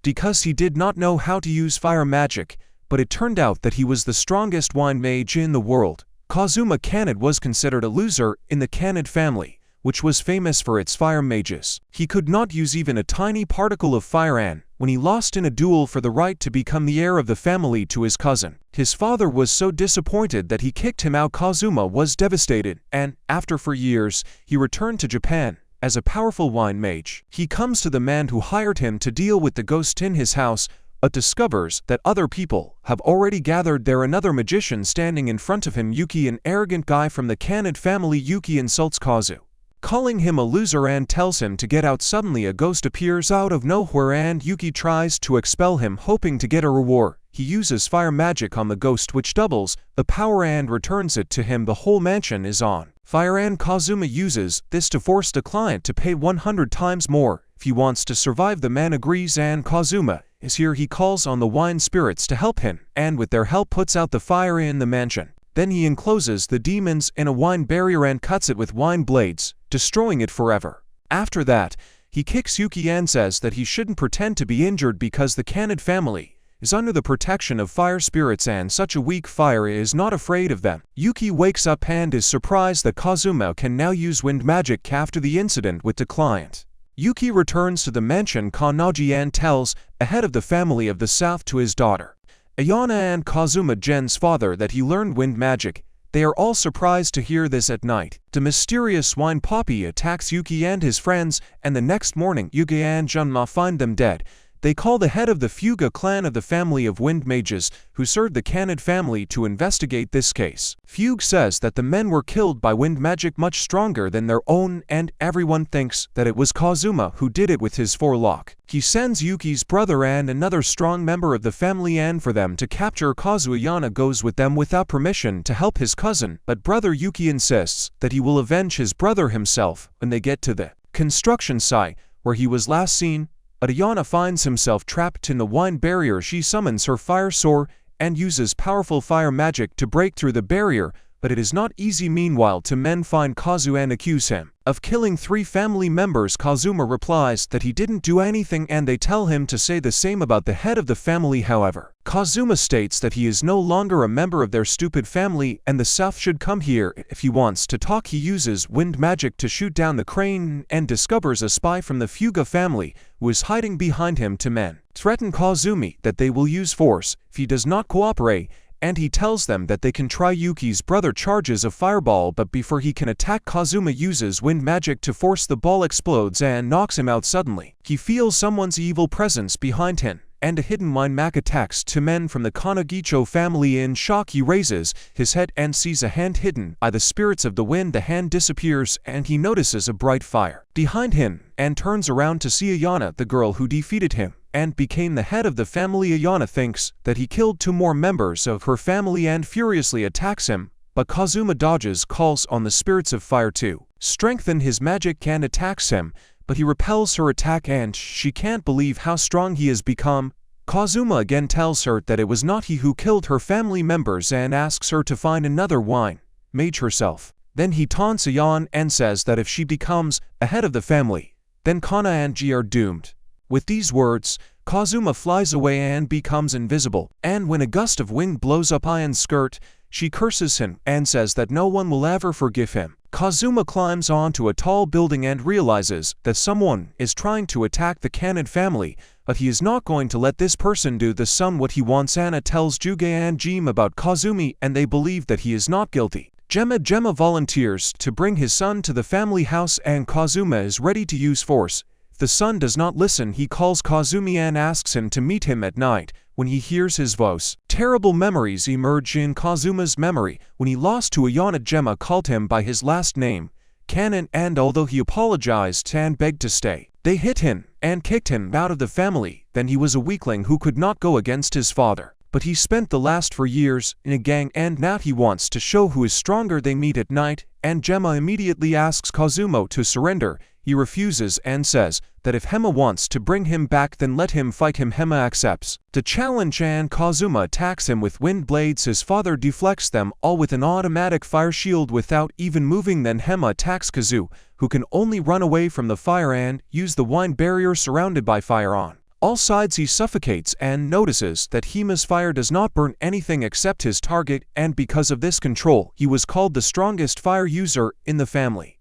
because he did not know how to use fire magic, but it turned out that he was the strongest wine mage in the world. Kazuma Kaned was considered a loser in the Kaned family, which was famous for its fire mages. He could not use even a tiny particle of fire, and when he lost in a duel for the right to become the heir of the family to his cousin, his father was so disappointed that he kicked him out. Kazuma was devastated, and after 4 years, he returned to Japan as a powerful wine mage. He comes to the man who hired him to deal with the ghost in his house, but discovers that other people have already gathered there. Another magician standing in front of him, Yuki, an arrogant guy from the Kaned family. Yuki insults Kazu, calling him a loser, and tells him to get out. Suddenly a ghost appears out of nowhere and Yuki tries to expel him, hoping to get a reward. He uses fire magic on the ghost, which doubles the power and returns it to him. The whole mansion is on fire, and Kazuma uses this to force the client to pay 100 times more if he wants to survive. The man agrees, and Kazuma is here. He calls on the wine spirits to help him, and with their help puts out the fire in the mansion. Then he encloses the demons in a wine barrier and cuts it with wine blades, destroying it forever. After that, he kicks Yuki and says that he shouldn't pretend to be injured because the Kaned family is under the protection of fire spirits, and such a weak fire is not afraid of them. Yuki wakes up and is surprised that Kazuma can now use wind magic after the incident with the client. Yuki returns to the mansion Kanaji and tells a head of the family of the south to his daughter, Ayana, and Kazuma Gen's father, that he learned wind magic. They are all surprised to hear this. At night, the mysterious wine poppy attacks Yuki and his friends, and the next morning Yuki and Junma find them dead. They call the head of the Fuga clan of the family of wind mages, who served the Kaned family, to investigate this case. Fugue says that the men were killed by wind magic much stronger than their own, and everyone thinks that it was Kazuma who did it with his forelock. He sends Yuki's brother and another strong member of the family and for them to capture Kazu. Ayana goes with them without permission to help his cousin, but brother Yuki insists that he will avenge his brother himself when they get to the construction site where he was last seen. But Ayana finds himself trapped in the wine barrier. She summons her fire sword and uses powerful fire magic to break through the barrier, but it is not easy. Meanwhile, two men find Kazu and accuse him of killing 3 family members. Kazuma replies that he didn't do anything, and they tell him to say the same about the head of the family. However, Kazuma states that he is no longer a member of their stupid family and the South should come here if he wants to talk. He uses wind magic to shoot down the crane and discovers a spy from the Fuga family who is hiding behind him. Two men threaten Kazumi that they will use force if he does not cooperate, and he tells them that they can try. Yuki's brother charges a fireball, but before he can attack, Kazuma uses wind magic to force the ball explodes and knocks him out. Suddenly, he feels someone's evil presence behind him, and a hidden mind Mac attacks 2 men from the Kanagicho family. In shock, he raises his head and sees a hand hidden by the spirits of the wind. The hand disappears, and he notices a bright fire behind him and turns around to see Ayana, the girl who defeated him and became the head of the family. Ayana thinks that he killed 2 more members of her family and furiously attacks him, but Kazuma dodges, calls on the spirits of fire to strengthen his magic, and attacks him, but he repels her attack and she can't believe how strong he has become. Kazuma again tells her that it was not he who killed her family members and asks her to find another wine mage herself. Then he taunts Ayana and says that if she becomes a head of the family, then Kana and Ji are doomed. With these words, Kazuma flies away and becomes invisible, and when a gust of wind blows up Ayan's skirt, she curses him and says that no one will ever forgive him. Kazuma climbs onto a tall building and realizes that someone is trying to attack the Kaned family, but he is not going to let this person do the son what he wants. Anna tells Juge and Jim about Kazumi, and they believe that he is not guilty. Gemma volunteers to bring his son to the family house, and Kazuma is ready to use force. The son does not listen. He calls Kazumi and asks him to meet him at night. When he hears his voice, terrible memories emerge in Kazuma's memory. When he lost to Ayana, Gemma called him by his last name, Kanon, and although he apologized and begged to stay, they hit him and kicked him out of the family. Then he was a weakling who could not go against his father. But he spent the last 4 years in a gang, and now he wants to show who is stronger. They meet at night, and Gemma immediately asks Kazuma to surrender. He refuses and says that if Hema wants to bring him back, then let him fight him. Hema accepts the challenge, and Kazuma attacks him with wind blades. His father deflects them all with an automatic fire shield without even moving. Then Hema attacks Kazu, who can only run away from the fire and use the wine barrier surrounded by fire on all sides he suffocates and notices that Hima's fire does not burn anything except his target, and because of this control, he was called the strongest fire user in the family.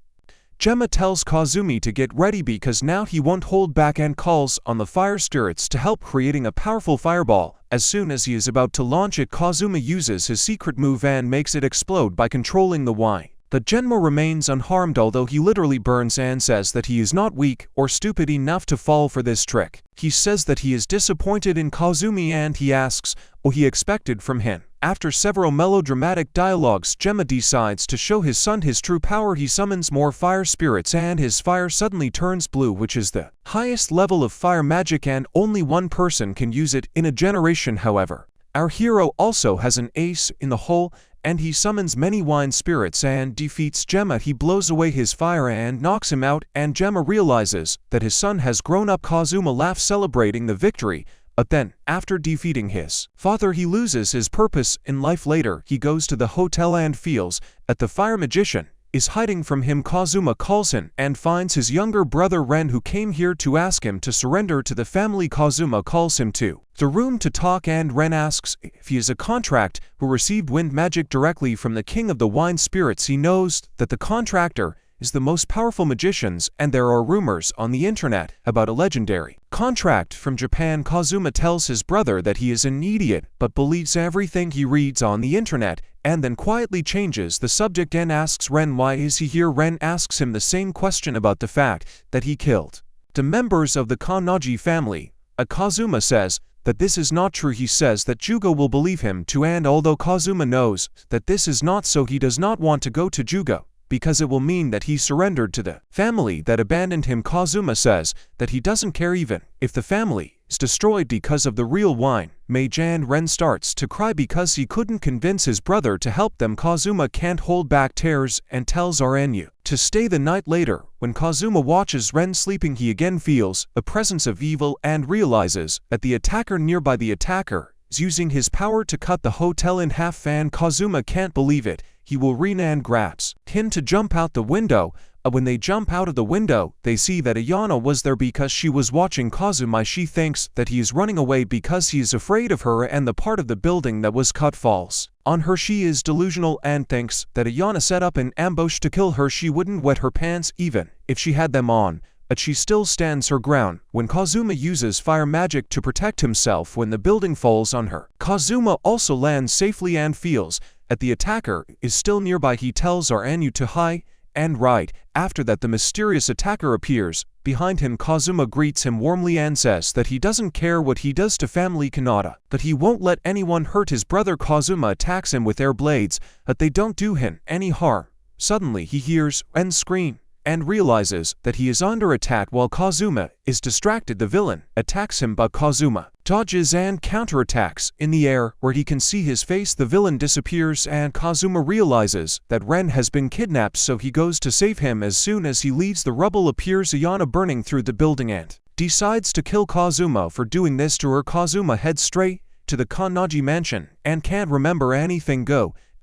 Gemma tells Kazumi to get ready because now he won't hold back and calls on the fire spirits to help creating a powerful fireball. As soon as he is about to launch it, Kazuma uses his secret move and makes it explode by controlling the Y. The Genmo remains unharmed, although he literally burns and says that he is not weak or stupid enough to fall for this trick. He says that he is disappointed in Kazumi and he asks what he expected from him. After several melodramatic dialogues, Gemma decides to show his son his true power. He summons more fire spirits and his fire suddenly turns blue, which is the highest level of fire magic and only one person can use it in a generation. However, our hero also has an ace in the hole, and he summons many wine spirits and defeats Gemma. He blows away his fire and knocks him out, and Gemma realizes that his son has grown up. Kazuma laughs celebrating the victory, but then, after defeating his father, he loses his purpose in life. Later, he goes to the hotel and feels that the fire magician is hiding from him. Kazuma calls him and finds his younger brother Ren, who came here to ask him to surrender to the family. Kazuma calls him to the room to talk, and Ren asks if he is a contract who received wind magic directly from the king of the wine spirits. He knows that the contractor is the most powerful magicians, and there are rumors on the internet about a legendary contract from Japan. Kazuma tells his brother that he is an idiot but believes everything he reads on the internet, and then quietly changes the subject and asks Ren why is he here. Ren asks him the same question about the fact that he killed the members of the Kanagi family. Kazuma says that this is not true. He says that Juga will believe him too, and although Kazuma knows that this is not so, he does not want to go to Juga because it will mean that he surrendered to the family that abandoned him. Kazuma says that he doesn't care even if the family is destroyed because of the real wine mage, and Ren starts to cry because he couldn't convince his brother to help them. Kazuma can't hold back tears and tells Renu to stay the night. Later, when Kazuma watches Ren sleeping, he again feels a presence of evil and realizes that the attacker nearby, the attacker, is using his power to cut the hotel in half, and Kazuma can't believe it. He will run and grabs him to jump out the window. When they jump out of the window, they see that Ayana was there because she was watching Kazuma. She thinks that he is running away because he is afraid of her, and the part of the building that was cut falls on her. She is delusional and thinks that Ayana set up an ambush to kill her. She wouldn't wet her pants even if she had them on, but she still stands her ground when Kazuma uses fire magic to protect himself when the building falls on her. Kazuma also lands safely and feels that the attacker is still nearby. He tells Renu to hide, and right after that the mysterious attacker appears behind him. Kazuma greets him warmly and says that he doesn't care what he does to family Kanata, but he won't let anyone hurt his brother. Kazuma attacks him with their blades, but they don't do him any harm. Suddenly he hears Ren scream and realizes that he is under attack. While Kazuma is distracted, the villain attacks him, but Kazuma dodges and counterattacks in the air where he can see his face. The villain disappears and Kazuma realizes that Ren has been kidnapped, so he goes to save him. As soon as he leaves, the rubble appears Ayana burning through the building and decides to kill Kazuma for doing this to her. Kazuma heads straight to the Kanagi mansion and can't remember anything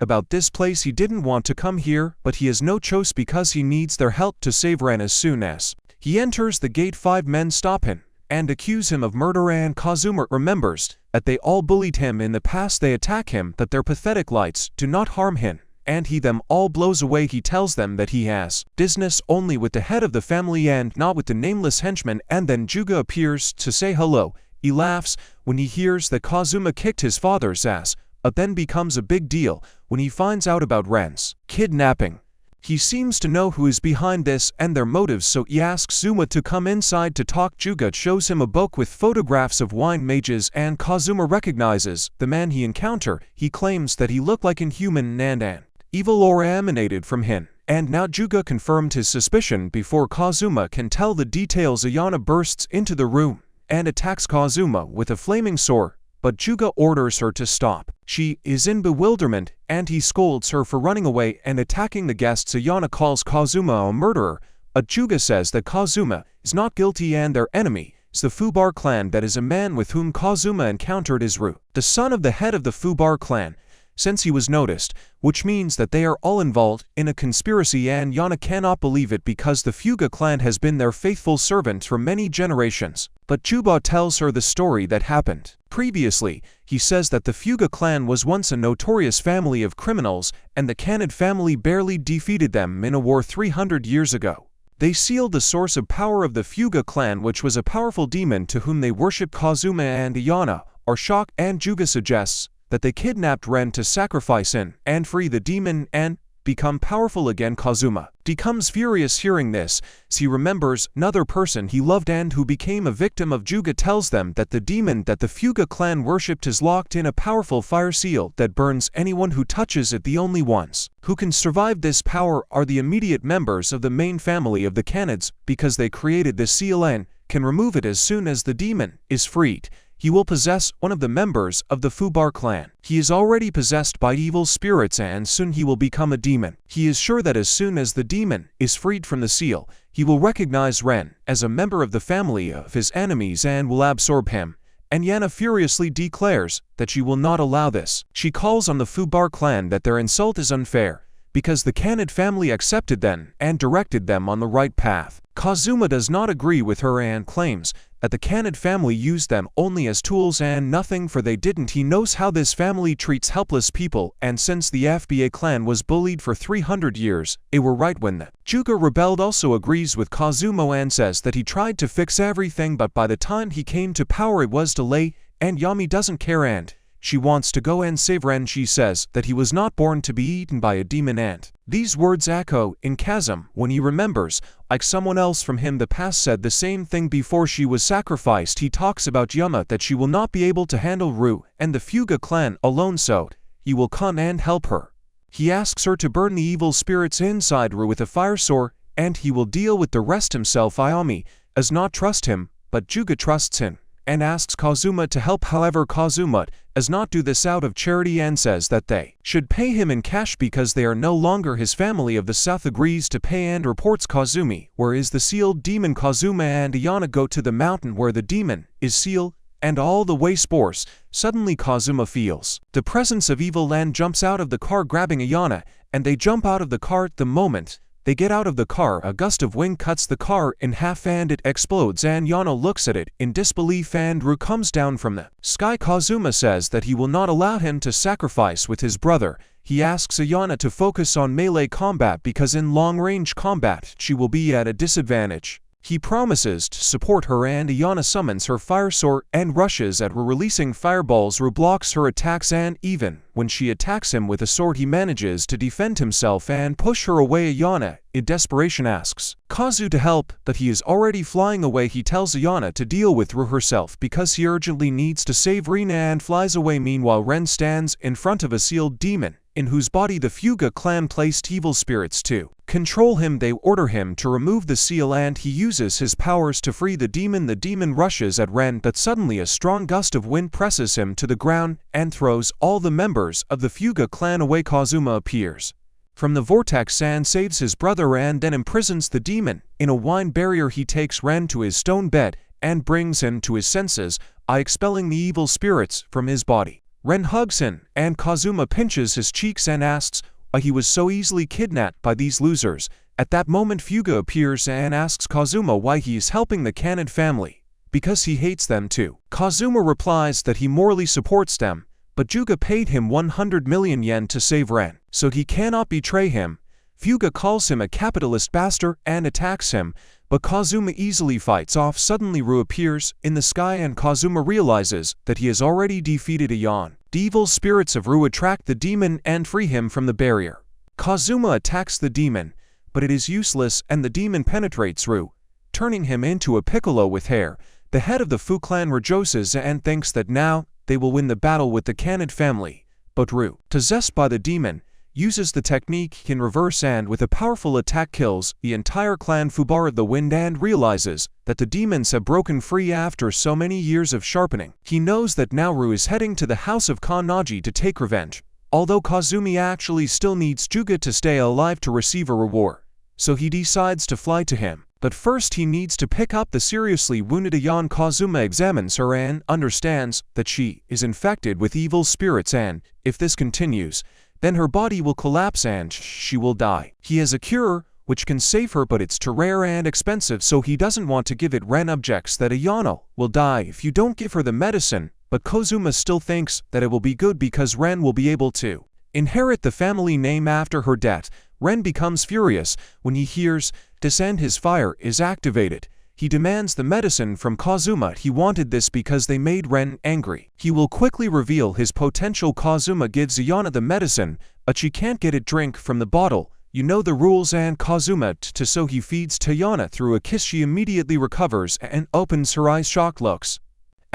about this place. He didn't want to come here, but he has no choice because he needs their help to save Ren. As soon as he enters the gate, 5 men stop him and accuse him of murder, and Kazuma remembers that they all bullied him in the past. They attack him, but their pathetic lights do not harm him, and he them all blows away. He tells them that he has business only with the head of the family and not with the nameless henchman, and then Juga appears to say hello. He laughs when he hears that Kazuma kicked his father's ass, but then becomes a big deal when he finds out about Ren's kidnapping. He seems to know who is behind this and their motives, so he asks Zuma to come inside to talk. Juga shows him a book with photographs of wine mages, and Kazuma recognizes the man he encountered. He claims that he looked like an human and an evil aura emanated from him, and now Juga confirmed his suspicion before Kazuma can tell the details. Ayana bursts into the room and attacks Kazuma with a flaming sword, but Juga orders her to stop. She is in bewilderment, and he scolds her for running away and attacking the guests. Ayana calls Kazuma a murderer, but Juga says that Kazuma is not guilty and their enemy is the Fubar clan. That is a man with whom Kazuma encountered is Ru, the son of the head of the Fubar clan. since he was noticed, which means that they are all involved in a conspiracy, and Yana cannot believe it because the Fuga clan has been their faithful servant for many generations. But Juba tells her the story that happened. Previously, he says that the Fuga clan was once a notorious family of criminals, and the Kaned family barely defeated them in a war 300 years ago. They sealed the source of power of the Fuga clan, which was a powerful demon to whom they worshipped Kazuma and Ayana, are shocked, and Juga suggests that they kidnapped Ren to sacrifice in and free the demon and become powerful again. Kazuma becomes furious hearing this, as he remembers another person he loved and who became a victim of. Juga tells them that the demon that the Fuga clan worshipped is locked in a powerful fire seal that burns anyone who touches it. The only ones who can survive this power are the immediate members of the main family of the Kaneds, because they created this seal and can remove it as soon as the demon is freed. He will possess one of the members of the Fubar clan. He is already possessed by evil spirits and soon he will become a demon. He is sure that as soon as the demon is freed from the seal, he will recognize Ren as a member of the family of his enemies and will absorb him. And Yana furiously declares that she will not allow this. She calls on the Fubar clan that their insult is unfair, because the Kaned family accepted them and directed them on the right path. Kazuma does not agree with her and claims that the Kaned family used them only as tools and nothing for they didn't. He knows how this family treats helpless people, and since the FBA clan was bullied for 300 years, they were right when the Juga rebelled. Also agrees with Kazuma and says that he tried to fix everything, but by the time he came to power it was too late, and Yami doesn't care and she wants to go and save Ren. She says that he was not born to be eaten by a demon ant. These words echo in Kazum when he remembers, like someone else from him the past said the same thing before she was sacrificed. He talks about Yama that she will not be able to handle Ru and the Fuga clan alone, so he will come and help her. He asks her to burn the evil spirits inside Ru with a fire sword, and he will deal with the rest himself. Ayami does not trust him, but Juga trusts him and asks Kazuma to help. However, Kazuma does not do this out of charity and says that they should pay him in cash because they are no longer his family of the South. Agrees to pay and reports Kazumi where is the sealed demon. Kazuma and Ayana go to the mountain where the demon is sealed, and all the way spores. Suddenly Kazuma feels the presence of evil and jumps out of the car grabbing Ayana, and they jump out of the car. At the moment they get out of the car, a gust of wind cuts the car in half and it explodes, and Yana looks at it in disbelief and Ru comes down from the sky. Kazuma says that he will not allow him to sacrifice with his brother. He asks Ayana to focus on melee combat because in long-range combat she will be at a disadvantage. He promises to support her and Ayana summons her fire sword and rushes at Ru, releasing fireballs. Ru blocks her attacks, and even when she attacks him with a sword he manages to defend himself and push her away. Ayana in desperation asks Kazu to help, but he is already flying away. He tells Ayana to deal with Ru herself because he urgently needs to save Rina and flies away. Meanwhile Ren stands in front of a sealed demon in whose body the Fuga clan placed evil spirits to control him. They order him to remove the seal and he uses his powers to free the demon. The demon rushes at Ren, but suddenly a strong gust of wind presses him to the ground and throws all the members of the Fuga clan away. Kazuma appears from the vortex and saves his brother and then imprisons the demon in a wine barrier. He takes Ren to his stone bed and brings him to his senses, expelling the evil spirits from his body. Ren hugs him, and Kazuma pinches his cheeks and asks why he was so easily kidnapped by these losers. At that moment Fuga appears and asks Kazuma why he is helping the Kaned family, because he hates them too. Kazuma replies that he morally supports them, but Juga paid him 100 million yen to save Ren, so he cannot betray him. Fuga calls him a capitalist bastard and attacks him, but Kazuma easily fights off. Suddenly Ru appears in the sky and Kazuma realizes that he has already defeated Ayan. The evil spirits of Ru attract the demon and free him from the barrier. Kazuma attacks the demon, but it is useless and the demon penetrates Ru, turning him into a piccolo with hair. The head of the Fu clan rejoices and thinks that now they will win the battle with the Kaned family, but Ru, possessed by the demon, uses the technique in reverse and with a powerful attack kills the entire clan Fubar of the Wind and realizes that the demons have broken free after so many years of sharpening. He knows that now Ru is heading to the house of Kannaji to take revenge, although Kazumi actually still needs Juga to stay alive to receive a reward, so he decides to fly to him. But first he needs to pick up the seriously wounded Ayane. Kazuma examines her and understands that she is infected with evil spirits, and if this continues, then her body will collapse and she will die. He has a cure which can save her, but it's too rare and expensive, so he doesn't want to give it. Ren objects that Ayane will die if you don't give her the medicine, but Kazuma still thinks that it will be good because Ren will be able to inherit the family name after her death. Ren becomes furious when he hears this and his fire is activated. He demands the medicine from Kazuma. He wanted this because they made Ren angry. He will quickly reveal his potential. Kazuma gives Ayane the medicine, but she can't get it. Drink from the bottle. You know the rules. And Kazuma so he feeds Ayane through a kiss. She immediately recovers and opens her eyes. Shocked looks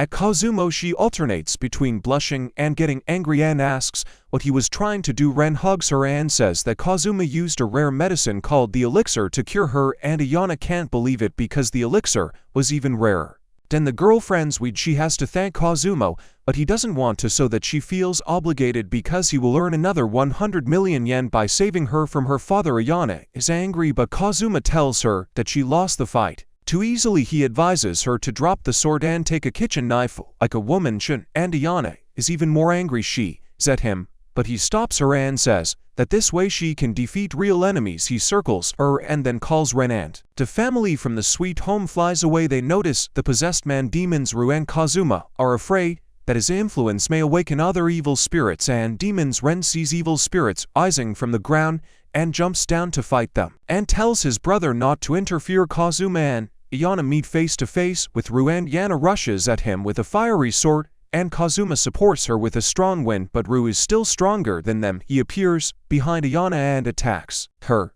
at Kazuma. She alternates between blushing and getting angry and asks what he was trying to do. Ren hugs her and says that Kazuma used a rare medicine called the elixir to cure her, and Ayane can't believe it because the elixir was even rarer than the girlfriend's weed. She has to thank Kazuma, but he doesn't want to, so that she feels obligated because he will earn another 100 million yen by saving her from her father. Ayane is angry, but Kazuma tells her that she lost the fight too easily. He advises her to drop the sword and take a kitchen knife like a woman should, and Ayane is even more angry. She is at him, but he stops her and says that this way she can defeat real enemies. He circles her and then calls Ren, and the family from the sweet home flies away. They notice the possessed man. Demons Ru and Kazuma are afraid that his influence may awaken other evil spirits and demons. Ren sees evil spirits rising from the ground and jumps down to fight them, and tells his brother not to interfere. Kazuma and Ayane meet face to face with Ru, and Ayane rushes at him with a fiery sword, and Kazuma supports her with a strong wind, but Ru is still stronger than them. He appears behind Ayane and attacks her,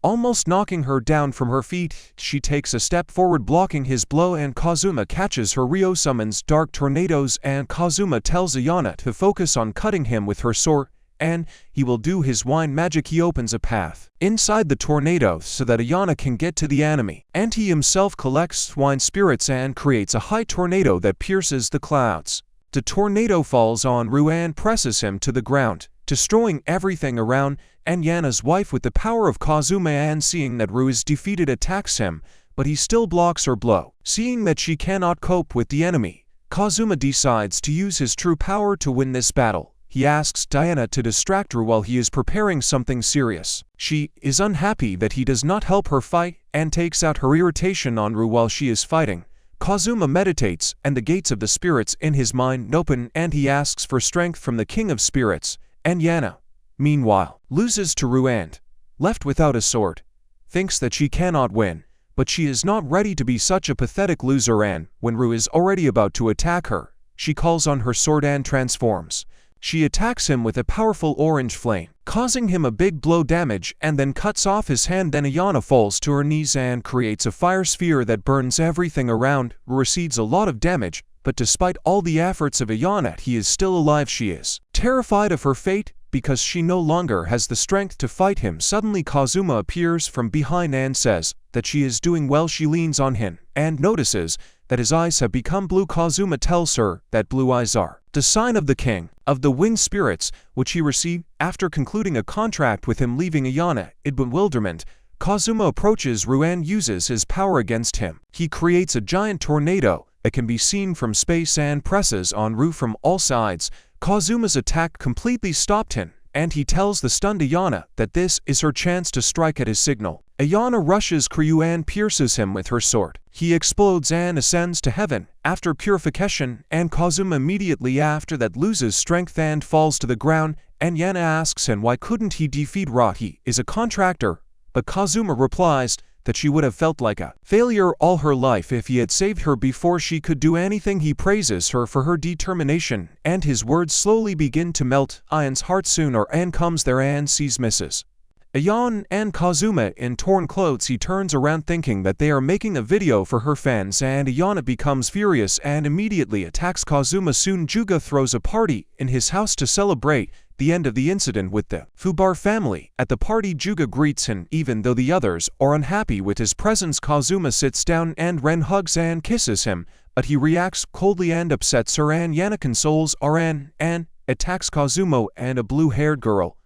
almost knocking her down from her feet. She takes a step forward, blocking his blow, and Kazuma catches her. Ryo summons dark tornadoes, and Kazuma tells Ayane to focus on cutting him with her sword, and he will do his wine magic. He opens a path inside the tornado so that Ayane can get to the enemy, and he himself collects wine spirits and creates a high tornado that pierces the clouds. The tornado falls on Ru and presses him to the ground, destroying everything around, and Yana's wife, with the power of Kazuma and seeing that Ru is defeated, attacks him, but he still blocks her blow. Seeing that she cannot cope with the enemy, Kazuma decides to use his true power to win this battle. He asks Diana to distract her while he is preparing something serious. She is unhappy that he does not help her fight and takes out her irritation on Ru while she is fighting. Kazuma meditates, and the gates of the spirits in his mind open, and he asks for strength from the king of spirits. And Yana, meanwhile, loses to Ru and, left without a sword, thinks that she cannot win, but she is not ready to be such a pathetic loser. And when Ru is already about to attack her, she calls on her sword and transforms. She attacks him with a powerful orange flame, causing him a big blow damage, and then cuts off his hand. Then Ayane falls to her knees and creates a fire sphere that burns everything around. Receives a lot of damage, but despite all the efforts of Ayane, he is still alive. She is terrified of her fate because she no longer has the strength to fight him. Suddenly Kazuma appears from behind and says that she is doing well. She leans on him and notices that his eyes have become blue. Kazuma tells her that blue eyes are the sign of the king of the wind spirits, which he received after concluding a contract with him. Leaving Ayane in bewilderment, Kazuma approaches Ru and uses his power against him. He creates a giant tornado that can be seen from space and presses on Ru from all sides. Kazuma's attack completely stopped him, and he tells the stunned Ayane that this is her chance to strike at his signal. Ayane rushes Ryu and pierces him with her sword. He explodes and ascends to heaven after purification, and Kazuma immediately after that loses strength and falls to the ground, and Yana asks him why couldn't he defeat Ra. He is a contractor, but Kazuma replies that she would have felt like a failure all her life if he had saved her before she could do anything. He praises her for her determination, and his words slowly begin to melt Ayan's heart. Sooner Ayan comes there and sees Mrs. Ayan and Kazuma in torn clothes. He turns around thinking that they are making a video for her fans, and Ayane becomes furious and immediately attacks Kazuma. Soon Juga throws a party in his house to celebrate the end of the incident with the Fubar family. At the party, Juga greets him even though the others are unhappy with his presence. Kazuma sits down and Ren hugs and kisses him, but he reacts coldly and upsets her, and Yana consoles Ren and attacks Kazuma and a blue-haired girl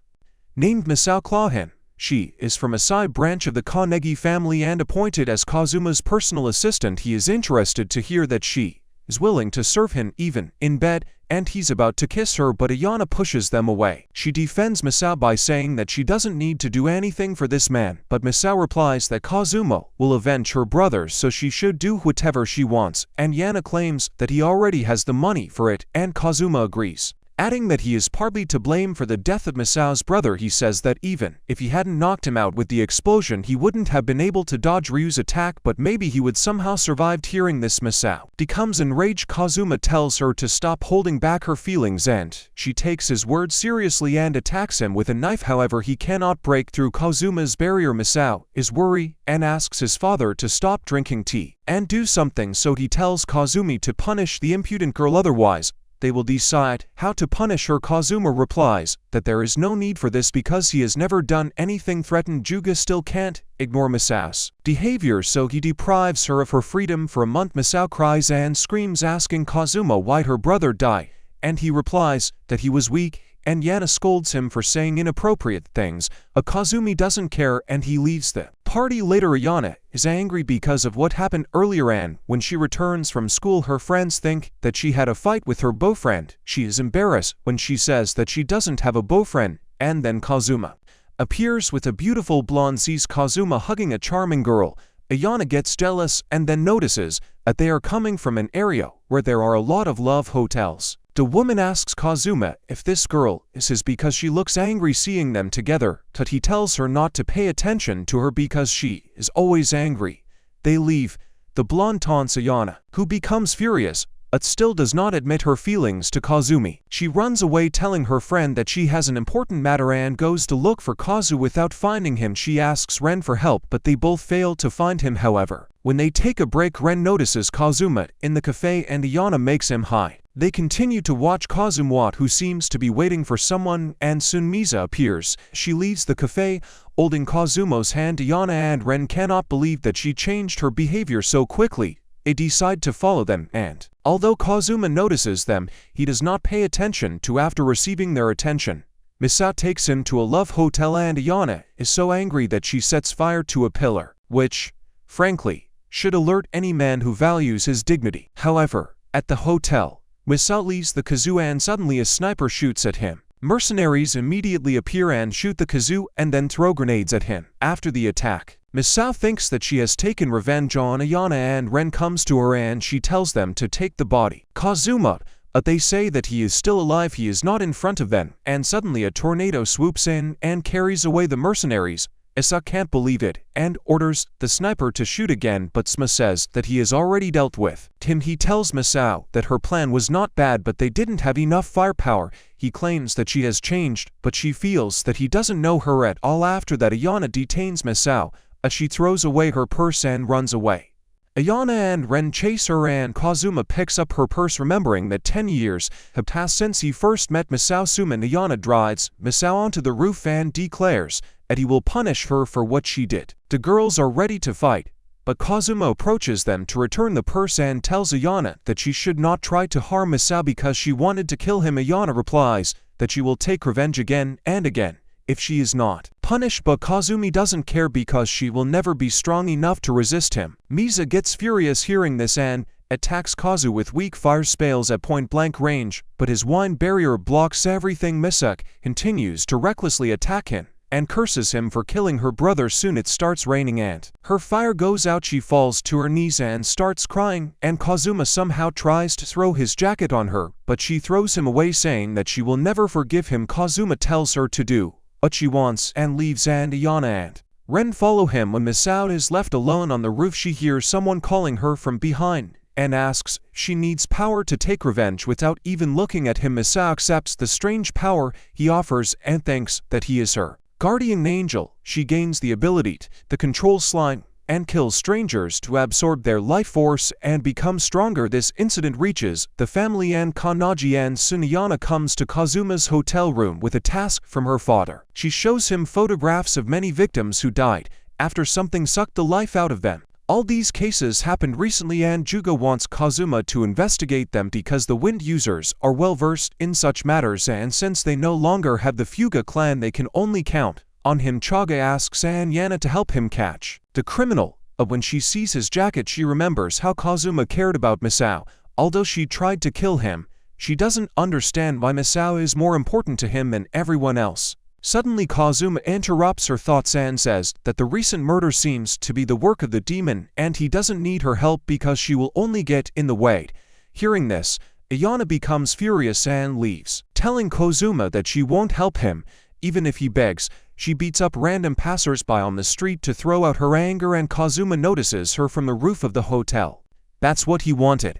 named Misao claw him. She is from a side branch of the Kannegi family and appointed as Kazuma's personal assistant. He is interested to hear that she is willing to serve him even in bed, and he's about to kiss her, but Ayana pushes them away. She defends Misao by saying that she doesn't need to do anything for this man, but Misao replies that Kazuma will avenge her brother, so she should do whatever she wants, and Yana claims that he already has the money for it, and Kazuma agrees, adding that he is partly to blame for the death of Misao's brother. He says that even if he hadn't knocked him out with the explosion, he wouldn't have been able to dodge Ryu's attack, but maybe he would somehow survived. Hearing this, Misao becomes enraged. Kazuma tells her to stop holding back her feelings, and she takes his words seriously and attacks him with a knife. However, he cannot break through Kazuma's barrier. Misao is worried and asks his father to stop drinking tea and do something, so he tells Kazumi to punish the impudent girl, otherwise they will decide how to punish her. Kazuma replies that there is no need for this because he has never done anything threatened. Juga still can't ignore Misao's behavior, so he deprives her of her freedom for a month. Misao cries and screams, asking Kazuma why her brother died, and he replies that he was weak, and Yana scolds him for saying inappropriate things. Kazumi doesn't care and he leaves the party. Later, Ayana is angry because of what happened earlier, and when she returns from school, her friends think that she had a fight with her boyfriend. She is embarrassed when she says that she doesn't have a boyfriend, and then Kazuma appears with a beautiful blonde, sees Kazuma hugging a charming girl. Ayana gets jealous and then notices that they are coming from an area where there are a lot of love hotels. The woman asks Kazuma if this girl is his because she looks angry seeing them together, but he tells her not to pay attention to her because she is always angry. They leave. The blonde taunts Ayana, who becomes furious, but still does not admit her feelings to Kazumi. She runs away telling her friend that she has an important matter and goes to look for Kazu. Without finding him, she asks Ren for help, but they both fail to find him. However, when they take a break, Ren notices Kazuma in the cafe and Ayana makes him high. They continue to watch Kazuma, who seems to be waiting for someone, and soon Misa appears. She leaves the cafe, holding Kazuma's hand. Ayana and Ren cannot believe that she changed her behavior so quickly. They decide to follow them, and although Kazuma notices them, he does not pay attention to. After receiving their attention, Misao takes him to a love hotel, and Ayana is so angry that she sets fire to a pillar, which, frankly, should alert any man who values his dignity. However, at the hotel, Misao leaves the kazoo and suddenly a sniper shoots at him. Mercenaries immediately appear and shoot the kazoo and then throw grenades at him. After the attack, Misao thinks that she has taken revenge on Ayana, and Ren comes to her and she tells them to take the body. Kazuma, they say that he is still alive. He is not in front of them, and suddenly a tornado swoops in and carries away the mercenaries. Issa can't believe it and orders the sniper to shoot again, but Sma says that he has already dealt with him. He tells Misao that her plan was not bad, but they didn't have enough firepower. He claims that she has changed, but she feels that he doesn't know her at all. After that, Ayana detains Misao as she throws away her purse and runs away. Ayana and Ren chase her, and Kazuma picks up her purse, remembering that 10 years have passed since he first met Misao. Soon Ayana drives Misao onto the roof and declares that he will punish her for what she did. The girls are ready to fight, but Kazuma approaches them to return the purse and tells Ayana that she should not try to harm Misao because she wanted to kill him. Ayana replies that she will take revenge again and again if she is not punished, but Kazumi doesn't care because she will never be strong enough to resist him. Misa gets furious hearing this and attacks Kazu with weak fire spells at point-blank range, but his wine barrier blocks everything. Misa continues to recklessly attack him and curses him for killing her brother. Soon it starts raining and her fire goes out. She falls to her knees and starts crying, and Kazuma somehow tries to throw his jacket on her, but she throws him away, saying that she will never forgive him. Kazuma tells her to do what she wants and leaves, and Ayana and Ren follow him. When Misao is left alone on the roof, she hears someone calling her from behind and asks if she needs power to take revenge. Without even looking at him, Misao accepts the strange power he offers and thinks that he is her guardian angel. She gains the ability to control slime and kill strangers to absorb their life force and become stronger. This incident reaches the family and Kannaji, and Ayana comes to Kazuma's hotel room with a task from her father. She shows him photographs of many victims who died after something sucked the life out of them. All these cases happened recently, and Juga wants Kazuma to investigate them because the Wind users are well versed in such matters, and since they no longer have the Fuga clan, they can only count On him, Chaga asks Yana to help him catch the criminal. But when she sees his jacket, she remembers how Kazuma cared about Misao. Although she tried to kill him, she doesn't understand why Misao is more important to him than everyone else. Suddenly Kazuma interrupts her thoughts and says that the recent murder seems to be the work of the demon and he doesn't need her help because she will only get in the way. Hearing this, Ayana becomes furious and leaves, telling Kazuma that she won't help him, even if he begs. She beats up random passers-by on the street to throw out her anger, and Kazuma notices her from the roof of the hotel. That's what he wanted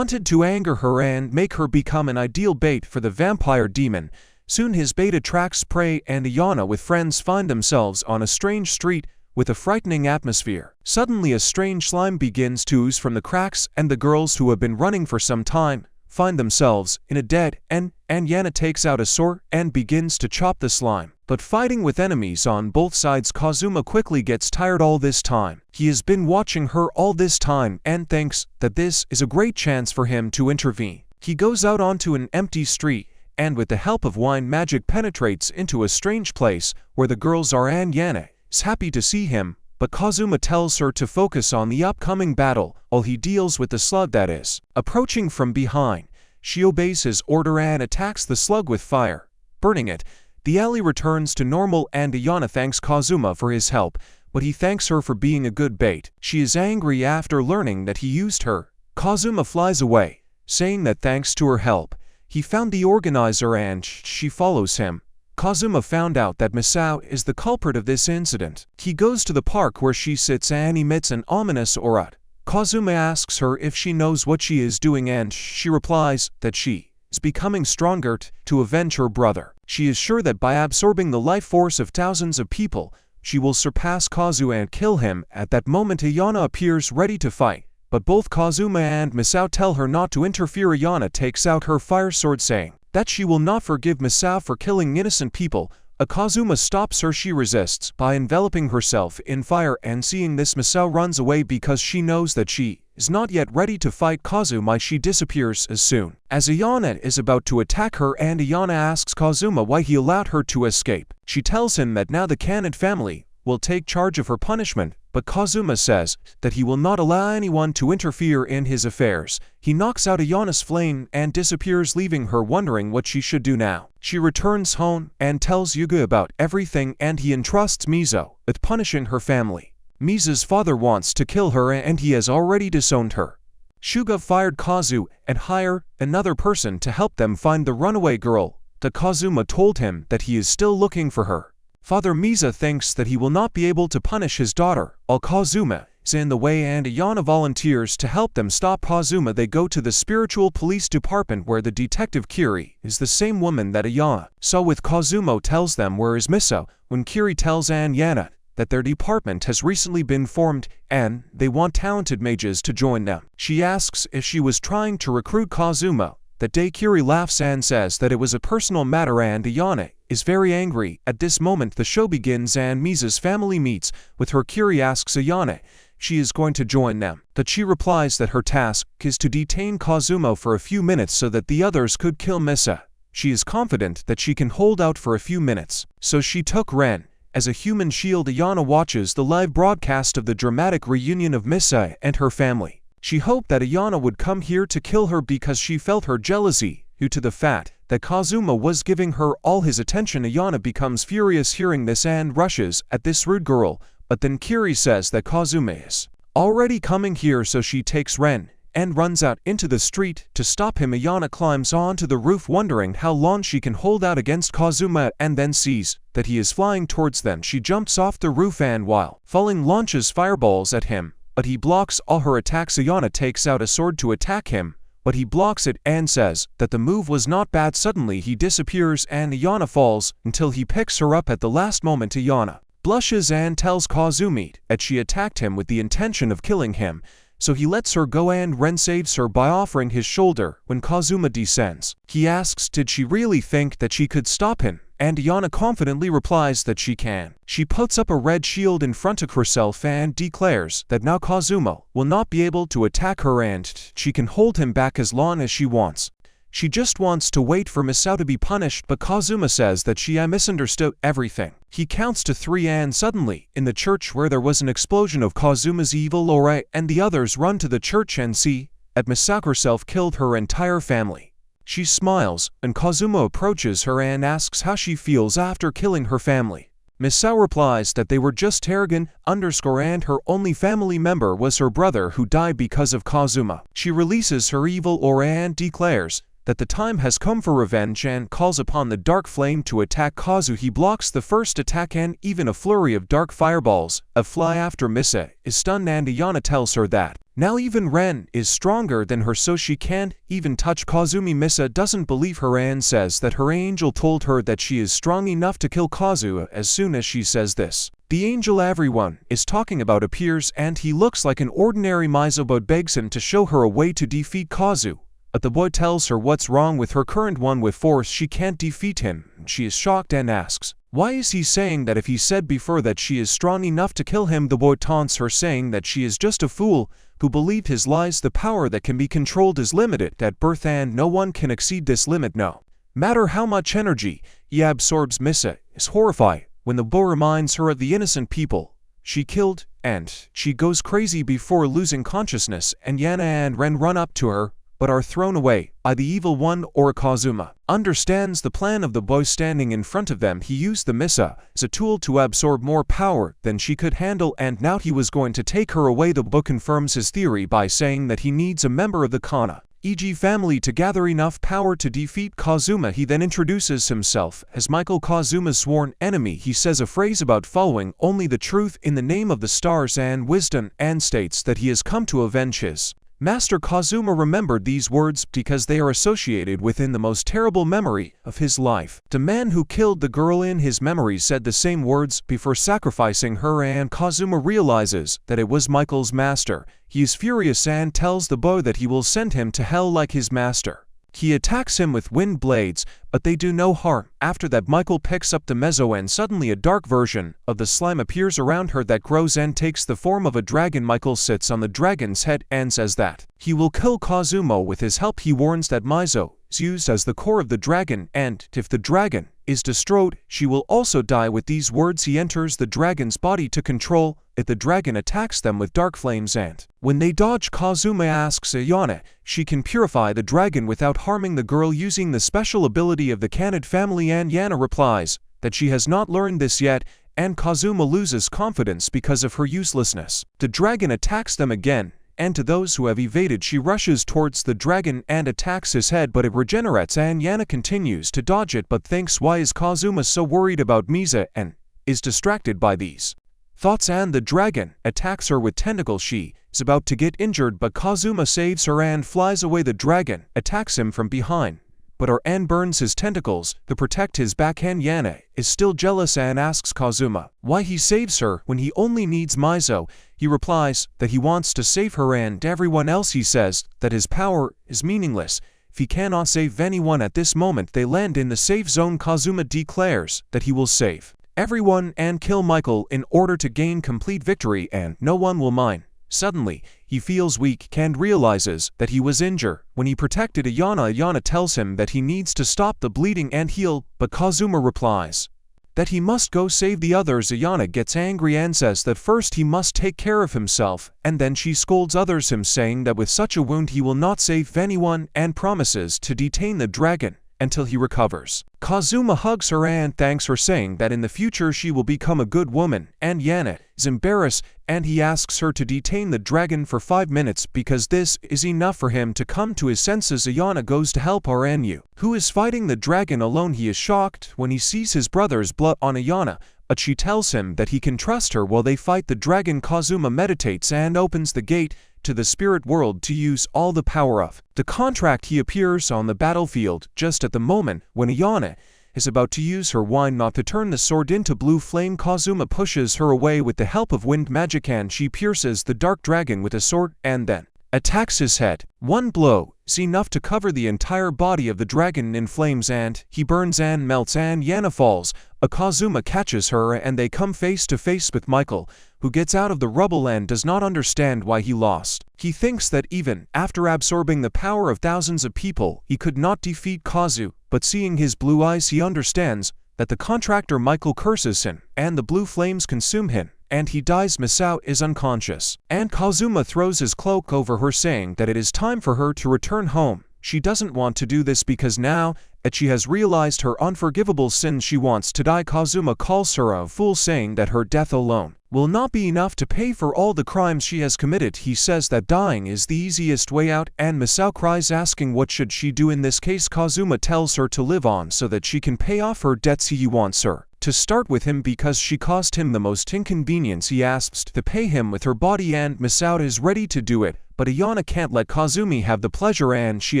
to anger her and make her become an ideal bait for the vampire demon. Soon his bait attracts prey, and Ayana with friends find themselves on a strange street with a frightening atmosphere. Suddenly a strange slime begins to ooze from the cracks, and the girls who have been running for some time find themselves in a dead end, and Yana takes out a sword and begins to chop the slime. But fighting with enemies on both sides, Kazuma quickly gets tired all this time. He has been watching her all this time and thinks that this is a great chance for him to intervene. He goes out onto an empty street and with the help of wine magic penetrates into a strange place where the girls are, and Yana is happy to see him, but Kazuma tells her to focus on the upcoming battle while he deals with the slug that is approaching from behind. She obeys his order and attacks the slug with fire, burning it. The alley returns to normal and Ayana thanks Kazuma for his help, but he thanks her for being a good bait. She is angry after learning that he used her. Kazuma flies away, saying that thanks to her help, he found the organizer and she follows him. Kazuma found out that Misao is the culprit of this incident. He goes to the park where she sits and emits an ominous aura. Kazuma asks her if she knows what she is doing and she replies that she is becoming stronger to avenge her brother. She is sure that by absorbing the life force of thousands of people, she will surpass Kazuma and kill him. At that moment Ayana appears ready to fight, but both Kazuma and Misao tell her not to interfere. Ayana takes out her fire sword saying that she will not forgive Misao for killing innocent people. Kazuma stops her. She resists by enveloping herself in fire, and seeing this Misao runs away because she knows that she is not yet ready to fight Kazuma. She disappears as soon as Ayana is about to attack her, and Ayana asks Kazuma why he allowed her to escape. She tells him that now the Kaned family will take charge of her punishment, but Kazuma says that he will not allow anyone to interfere in his affairs. He knocks out Ayana's flame and disappears, leaving her wondering what she should do now. She returns home and tells Yuga about everything, and he entrusts Mizo with punishing her family. Mizo's father wants to kill her and he has already disowned her. Shuga fired Kazu and hired another person to help them find the runaway girl. Kazuma told him that he is still looking for her. Father Mizo thinks that he will not be able to punish his daughter while Kazuma is in the way, and Ayana volunteers to help them stop Kazuma. They go to the spiritual police department where the detective Kiri is the same woman that Ayana saw with Kazuma. Tells them where is Miso when Kiri tells Yana that their department has recently been formed and they want talented mages to join them. She asks if she was trying to recruit Kazuma. That day Kiri laughs and says that it was a personal matter, and Ayana is very angry. At this moment the show begins and Mizo's family meets with her. Kiri asks Ayana if she is going to join them, but she replies that her task is to detain Kazuma for a few minutes so that the others could kill Misa. She is confident that she can hold out for a few minutes, so she took Ren as a human shield. Ayana watches the live broadcast of the dramatic reunion of Misa and her family. She hoped that Ayana would come here to kill her because she felt her jealousy due to the fact that Kazuma was giving her all his attention. Ayana becomes furious hearing this and rushes at this rude girl, but then Kiri says that Kazuma is already coming here, so she takes Ren and runs out into the street to stop him. Ayana climbs onto the roof wondering how long she can hold out against Kazuma, and then sees that he is flying towards them. She jumps off the roof and while falling launches fireballs at him, but he blocks all her attacks. Ayana takes out a sword to attack him, but he blocks it and says that the move was not bad. Suddenly he disappears and Ayana falls until he picks her up at the last moment. Ayana blushes and tells Kazumi that she attacked him with the intention of killing him, so he lets her go, and Ren saves her by offering his shoulder. When Kazuma descends, he asks did she really think that she could stop him, and Ayana confidently replies that she can. She puts up a red shield in front of herself and declares that now Kazuma will not be able to attack her and she can hold him back as long as she wants. She just wants to wait for Misao to be punished, but Kazuma says that she misunderstood everything. He counts to 3 and suddenly, in the church where there was an explosion of Kazuma's evil aura, and the others run to the church and see that Misao herself killed her entire family. She smiles, and Kazuma approaches her and asks how she feels after killing her family. Misao replies that they were just arrogant, and her only family member was her brother who died because of Kazuma. She releases her evil aura and declares that the time has come for revenge and calls upon the dark flame to attack Kazu. He blocks the first attack and even a flurry of dark fireballs fly after Misa is stunned, and Ayana tells her that now even Ren is stronger than her, so she can't even touch Kazumi. Misa doesn't believe her and says that her angel told her that she is strong enough to kill Kazu. As soon as she says this, the angel everyone is talking about appears, and he looks like an ordinary Mizo but begs him to show her a way to defeat Kazu. But the boy tells her what's wrong with her current one. With force she can't defeat him. She is shocked and asks, why is he saying that if he said before that she is strong enough to kill him? The boy taunts her, saying that she is just a fool who believed his lies. The power that can be controlled is limited at birth and no one can exceed this limit, no matter how much energy he absorbs. Misa is horrified when the boy reminds her of the innocent people she killed, and she goes crazy before losing consciousness, and Yana and Ren run up to her but are thrown away by the evil one. Or Kazuma understands the plan of the boy standing in front of them. He used the Misa as a tool to absorb more power than she could handle, and now he was going to take her away. The boy confirms his theory by saying that he needs a member of the Kana, e.g. family, to gather enough power to defeat Kazuma. He then introduces himself as Michael, Kazuma's sworn enemy. He says a phrase about following only the truth in the name of the stars and wisdom, and states that he has come to avenge his master. Kazuma remembered these words because they are associated within the most terrible memory of his life. The man who killed the girl in his memory said the same words before sacrificing her, and Kazuma realizes that it was Michael's master. He is furious and tells the boy that he will send him to hell like his master. He attacks him with wind blades, but they do no harm. After that, Michael picks up the mezzo and suddenly a dark version of the slime appears around her that grows and takes the form of a dragon. Michael sits on the dragon's head and says that he will kill Kazuma with his help. He warns that Mizo is used as the core of the dragon, and if the dragon is destroyed, she will also die. With these words, he enters the dragon's body to control it. The dragon attacks them with dark flames, and when they dodge, Kazuma asks Ayana she can purify the dragon without harming the girl using the special ability of the Kaned family, and Yana replies that she has not learned this yet, and Kazuma loses confidence because of her uselessness. The dragon attacks them again, and to those who have evaded, she rushes towards the dragon and attacks his head, but it regenerates, and Yana continues to dodge it but thinks, why is Kazuma so worried about Misa, and is distracted by these thoughts, and the dragon attacks her with tentacles. She is about to get injured, but Kazuma saves her and flies away. The dragon attacks him from behind, but her and burns his tentacles to protect his back, and Yana is still jealous and asks Kazuma why he saves her when he only needs Mizo. He replies that he wants to save her and everyone else. He says that his power is meaningless if he cannot save anyone. At this moment, they land in the safe zone. Kazuma declares that he will save everyone and kill Michael in order to gain complete victory, and no one will mind. Suddenly, he feels weak and realizes that he was injured when he protected Ayana. Ayana tells him that he needs to stop the bleeding and heal, but Kazuma replies that he must go save the others. Ayana gets angry and says that first he must take care of himself, and then she scolds others him, saying that with such a wound he will not save anyone, and promises to detain the dragon until he recovers. Kazuma hugs her and thanks her, saying that in the future she will become a good woman, and Yana is embarrassed, and he asks her to detain the dragon for 5 minutes because this is enough for him to come to his senses. Ayana goes to help Renu, who is fighting the dragon alone. He is shocked when he sees his brother's blood on Ayana, but she tells him that he can trust her while they fight the dragon. Kazuma meditates and opens the gate to the spirit world to use all the power of the contract. He appears on the battlefield just at the moment when Ayana is about to use her wine not to turn the sword into blue flame. Kazuma pushes her away with the help of wind magic, and she pierces the dark dragon with a sword, and then attacks his head. One blow is enough to cover the entire body of the dragon in flames and he burns and melts and Yana falls. Kazuma catches her and they come face to face with Michael, who gets out of the rubble and does not understand why he lost. He thinks that even after absorbing the power of thousands of people, he could not defeat Kazu, but seeing his blue eyes he understands that the contractor Michael curses him and the blue flames consume him, and he dies. Misao is unconscious, and Kazuma throws his cloak over her saying that it is time for her to return home. She doesn't want to do this because now that she has realized her unforgivable sin she wants to die. Kazuma calls her a fool, saying that her death alone will not be enough to pay for all the crimes she has committed. He says that dying is the easiest way out, and Misao cries, asking what should she do in this case. Kazuma tells her to live on so that she can pay off her debts. He wants her to start with him because she caused him the most inconvenience. He asks to pay him with her body and Misao is ready to do it, but Ayana can't let Kazumi have the pleasure and she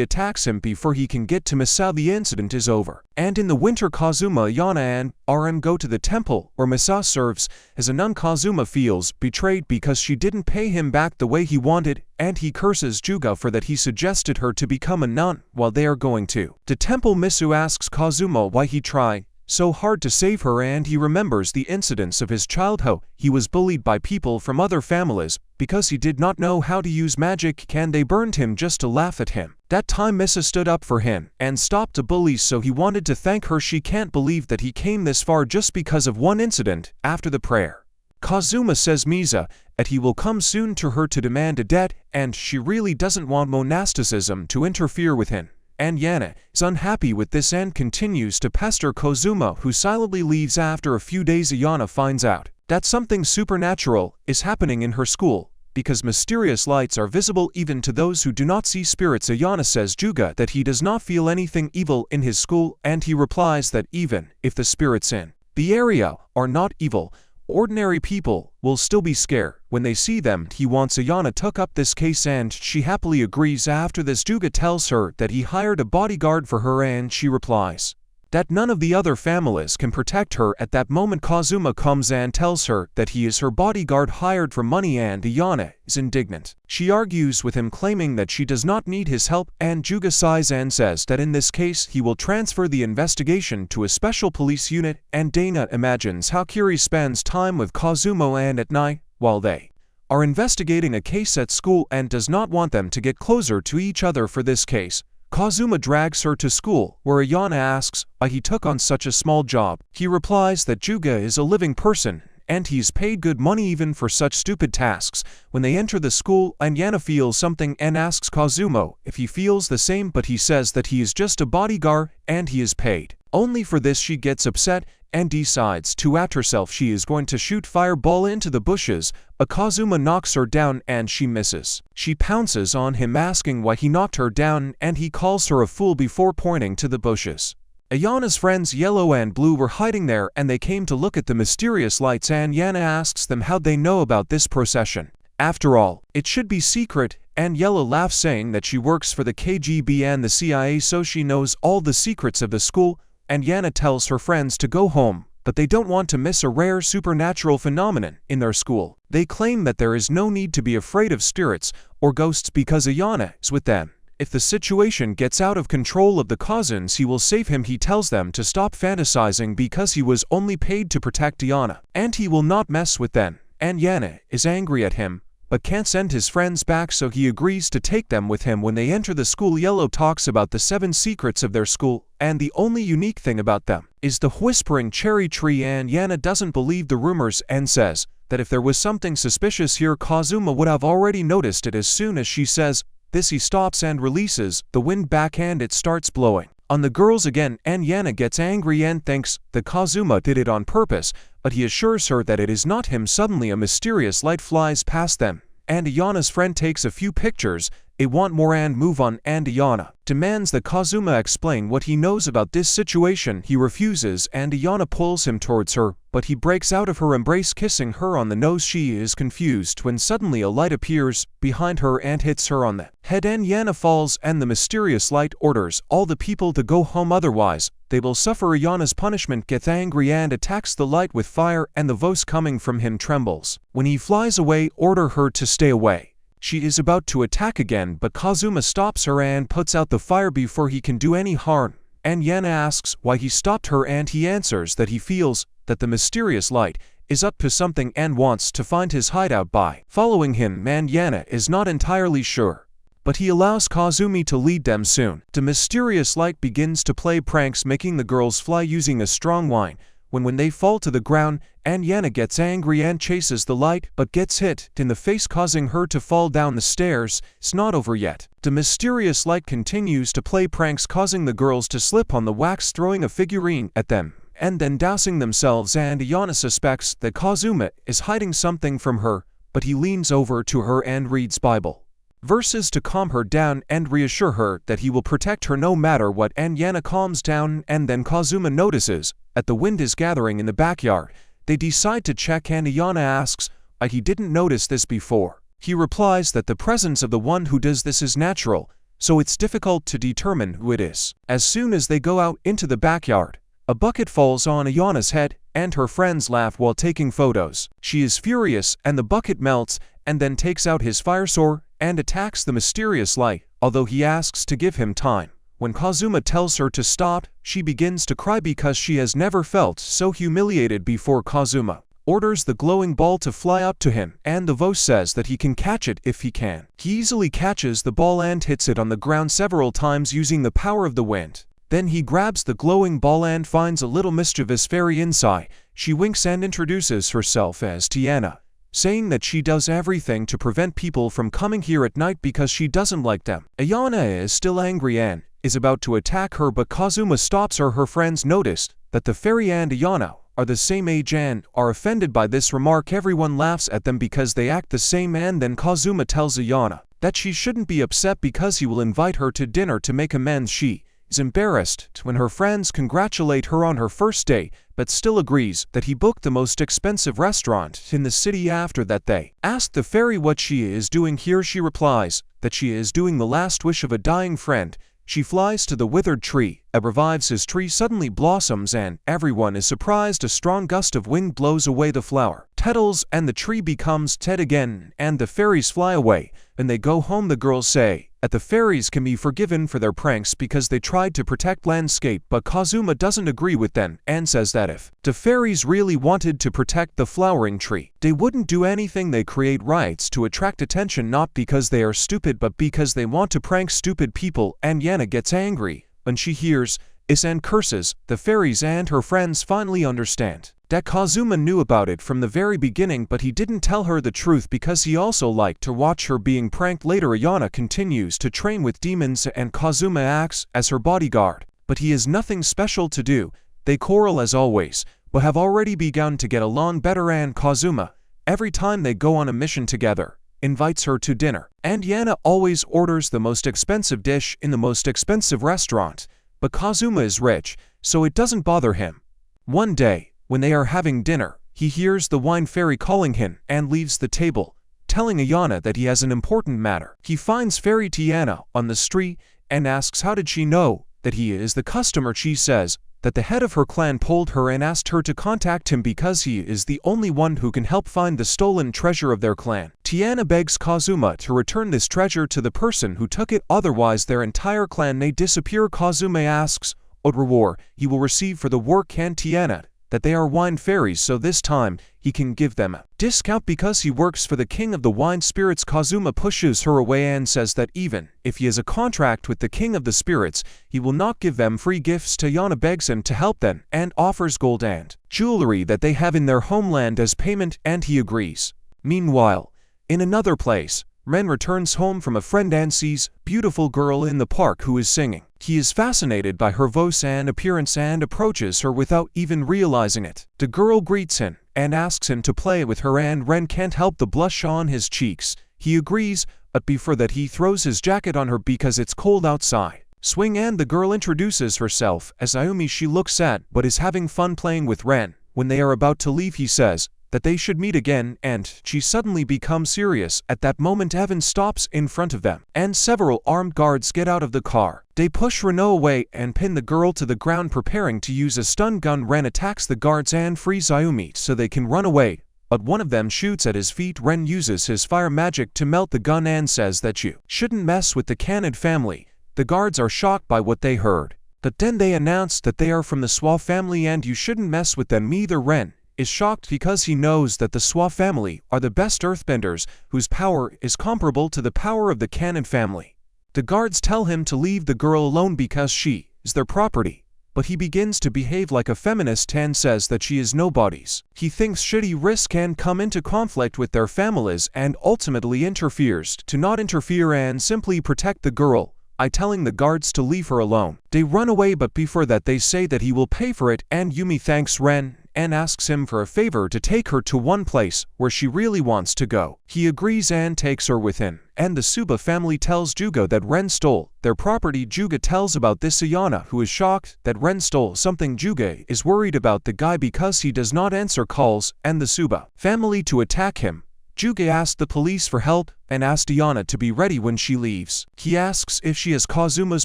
attacks him before he can get to Misao. The incident is over, and in the winter Kazuma, Ayana and RM go to the temple where Misao serves as a nun. Kazuma feels betrayed because she didn't pay him back the way he wanted, and he curses Juga for that. He suggested her to become a nun while they are going to the temple. Misu asks Kazuma why he tried so hard to save her, and he remembers the incidents of his childhood. He was bullied by people from other families because he did not know how to use magic, and they burned him just to laugh at him. That time Misa stood up for him and stopped the bullies, so he wanted to thank her. She can't believe that he came this far just because of one incident. After the prayer, Kazuma says Misa that he will come soon to her to demand a debt, and she really doesn't want monasticism to interfere with him. And Yana is unhappy with this and continues to pester Kazuma, who silently leaves. After a few days, Ayana finds out that something supernatural is happening in her school because mysterious lights are visible even to those who do not see spirits. Ayana says Juga that he does not feel anything evil in his school, and he replies that even if the spirits in the area are not evil, ordinary people will still be scared when they see them. He wants Ayana took up this case and she happily agrees. After this, Juga tells her that he hired a bodyguard for her and she replies that none of the other families can protect her. At that moment, Kazuma comes and tells her that he is her bodyguard hired for money, and Ayana is indignant. She argues with him, claiming that she does not need his help, and Juga sighs and says that in this case he will transfer the investigation to a special police unit. And Dana imagines how Kiri spends time with Kazuma and at night while they are investigating a case at school and does not want them to get closer to each other. For this case, Kazuma drags her to school, where Ayana asks why he took on such a small job. He replies that Juga is a living person, and he's paid good money even for such stupid tasks. When they enter the school, Ayana feels something and asks Kazuma if he feels the same, but he says that he is just a bodyguard and he is paid only for this. She gets upset and decides to act herself. She is going to shoot fireball into the bushes. Kazuma knocks her down and she misses. She pounces on him, asking why he knocked her down, and he calls her a fool before pointing to the bushes. Ayana's friends Yellow and Blue were hiding there and they came to look at the mysterious lights, and Yana asks them how they know about this procession. After all, it should be secret, and Yellow laughs, saying that she works for the KGB and the CIA, so she knows all the secrets of the school. And Yana tells her friends to go home, but they don't want to miss a rare supernatural phenomenon in their school. They claim that there is no need to be afraid of spirits or ghosts because Ayana is with them. If the situation gets out of control of the cousins, he will save him. He tells them to stop fantasizing because he was only paid to protect Ayana, and he will not mess with them. And Yana is angry at him, but can't send his friends back, so he agrees to take them with him. When they enter the school, Yellow talks about the 7 secrets of their school, and the only unique thing about them is the whispering cherry tree, and Yana doesn't believe the rumors and says that if there was something suspicious here, Kazuma would have already noticed it. As soon as she says this, he stops and releases the wind back, and it starts blowing on the girls again, and Yana gets angry and thinks that Kazuma did it on purpose, but he assures her that it is not him. Suddenly a mysterious light flies past them, and Ayana's friend takes a few pictures. They want more and move on, and Ayana demands that Kazuma explain what he knows about this situation. He refuses, and Ayana pulls him towards her, but he breaks out of her embrace, kissing her on the nose. She is confused when suddenly a light appears behind her and hits her on the head, and Yana falls, and the mysterious light orders all the people to go home, otherwise they will suffer. Ayana's punishment gets angry and attacks the light with fire, and the voice coming from him trembles. When he flies away, order her to stay away. She is about to attack again, but Kazuma stops her and puts out the fire before he can do any harm. And Yana asks why he stopped her, and he answers that he feels that the mysterious light is up to something and wants to find his hideout by following him, and Yana is not entirely sure. But he allows Kazumi to lead them soon. The mysterious light begins to play pranks, making the girls fly using a strong line. When they fall to the ground, and Yana gets angry and chases the light, but gets hit in the face, causing her to fall down the stairs. It's not over yet. The mysterious light continues to play pranks, causing the girls to slip on the wax, throwing a figurine at them, and then dousing themselves, and Yana suspects that Kazuma is hiding something from her, but he leans over to her and reads Bible verses to calm her down and reassure her that he will protect her no matter what, and Yana calms down, and then Kazuma notices that the wind is gathering in the backyard. They decide to check, and Yana asks why he didn't notice this before. He replies that the presence of the one who does this is natural, so it's difficult to determine who it is. As soon as they go out into the backyard, a bucket falls on Ayana's head, and her friends laugh while taking photos. She is furious, and the bucket melts, and then takes out his fire sword and attacks the mysterious light, although he asks to give him time. When Kazuma tells her to stop, she begins to cry because she has never felt so humiliated before. Kazuma orders the glowing ball to fly up to him, and the voice says that he can catch it if he can. He easily catches the ball and hits it on the ground several times using the power of the wind. Then he grabs the glowing ball and finds a little mischievous fairy inside. She winks and introduces herself as Tiana, saying that she does everything to prevent people from coming here at night because she doesn't like them. Ayana is still angry and is about to attack her, but Kazuma stops her. Her friends notice that the fairy and Ayana are the same age and are offended by this remark. Everyone laughs at them because they act the same, and then Kazuma tells Ayana that she shouldn't be upset because he will invite her to dinner to make amends. She is embarrassed when her friends congratulate her on her first day, but still agrees that he booked the most expensive restaurant in the city. After that, they ask the fairy what she is doing here. She replies that she is doing the last wish of a dying friend. She flies to the withered tree, revives his tree, suddenly blossoms, and everyone is surprised. A strong gust of wind blows away the flower petals, and the tree becomes dead again, and the fairies fly away. When they go home, the girls say that the fairies can be forgiven for their pranks because they tried to protect landscape, but Kazuma doesn't agree with them and says that if the fairies really wanted to protect the flowering tree, they wouldn't do anything. They create riots to attract attention, not because they are stupid, but because they want to prank stupid people. And Yana gets angry when she hears this and curses the fairies, and her friends finally understand that Kazuma knew about it from the very beginning, but he didn't tell her the truth because he also liked to watch her being pranked. Later, Ayana continues to train with demons and Kazuma acts as her bodyguard, but he has nothing special to do. They quarrel as always, but have already begun to get along better, and Kazuma, every time they go on a mission together, invites her to dinner. And Yana always orders the most expensive dish in the most expensive restaurant, but Kazuma is rich, so it doesn't bother him. One day, when they are having dinner, he hears the wine fairy calling him and leaves the table, telling Ayana that he has an important matter. He finds Fairy Tiana on the street and asks how did she know that he is the customer. She says that the head of her clan told her and asked her to contact him because he is the only one who can help find the stolen treasure of their clan. Tiana begs Kazuma to return this treasure to the person who took it, otherwise their entire clan may disappear. Kazuma asks what reward he will receive for the work, and Tiana that they are wine fairies, so this time he can give them a discount because he works for the king of the wine spirits. Kazuma pushes her away and says that even if he has a contract with the king of the spirits, he will not give them free gifts. Tiana begs him to help them and offers gold and jewelry that they have in their homeland as payment, and he agrees. Meanwhile, in another place, Ren returns home from a friend and sees a beautiful girl in the park who is singing. He is fascinated by her voice and appearance and approaches her without even realizing it. The girl greets him and asks him to play with her, and Ren can't help the blush on his cheeks. He agrees, but before that he throws his jacket on her because it's cold outside. Swing, and the girl introduces herself as Ayumi. She looks sad but is having fun playing with Ren. When they are about to leave, he says that they should meet again, and she suddenly becomes serious. At that moment, Evan stops in front of them, and several armed guards get out of the car. They push Renault away and pin the girl to the ground, preparing to use a stun gun. Ren attacks the guards and frees Ayumi so they can run away, but one of them shoots at his feet. Ren uses his fire magic to melt the gun and says that you shouldn't mess with the Canid family. The guards are shocked by what they heard, but then they announce that they are from the Swa family and you shouldn't mess with them either. Ren is shocked because he knows that the Swa family are the best earthbenders whose power is comparable to the power of the Canid family. The guards tell him to leave the girl alone because she is their property, but he begins to behave like a feminist and says that she is nobody's. He thinks shitty risk can come into conflict with their families and ultimately interferes to not interfere and simply protect the girl by telling the guards to leave her alone. They run away, but before that they say that he will pay for it, and Yumi thanks Ren and asks him for a favor to take her to one place where she really wants to go. He agrees and takes her with him, and the Suba family tells Juga that Ren stole their property. Juga tells about this Ayana, who is shocked that Ren stole something. Juga is worried about the guy because he does not answer calls and the Suba family to attack him. Juga asks the police for help and asks Ayana to be ready when she leaves. He asks if she has Kazuma's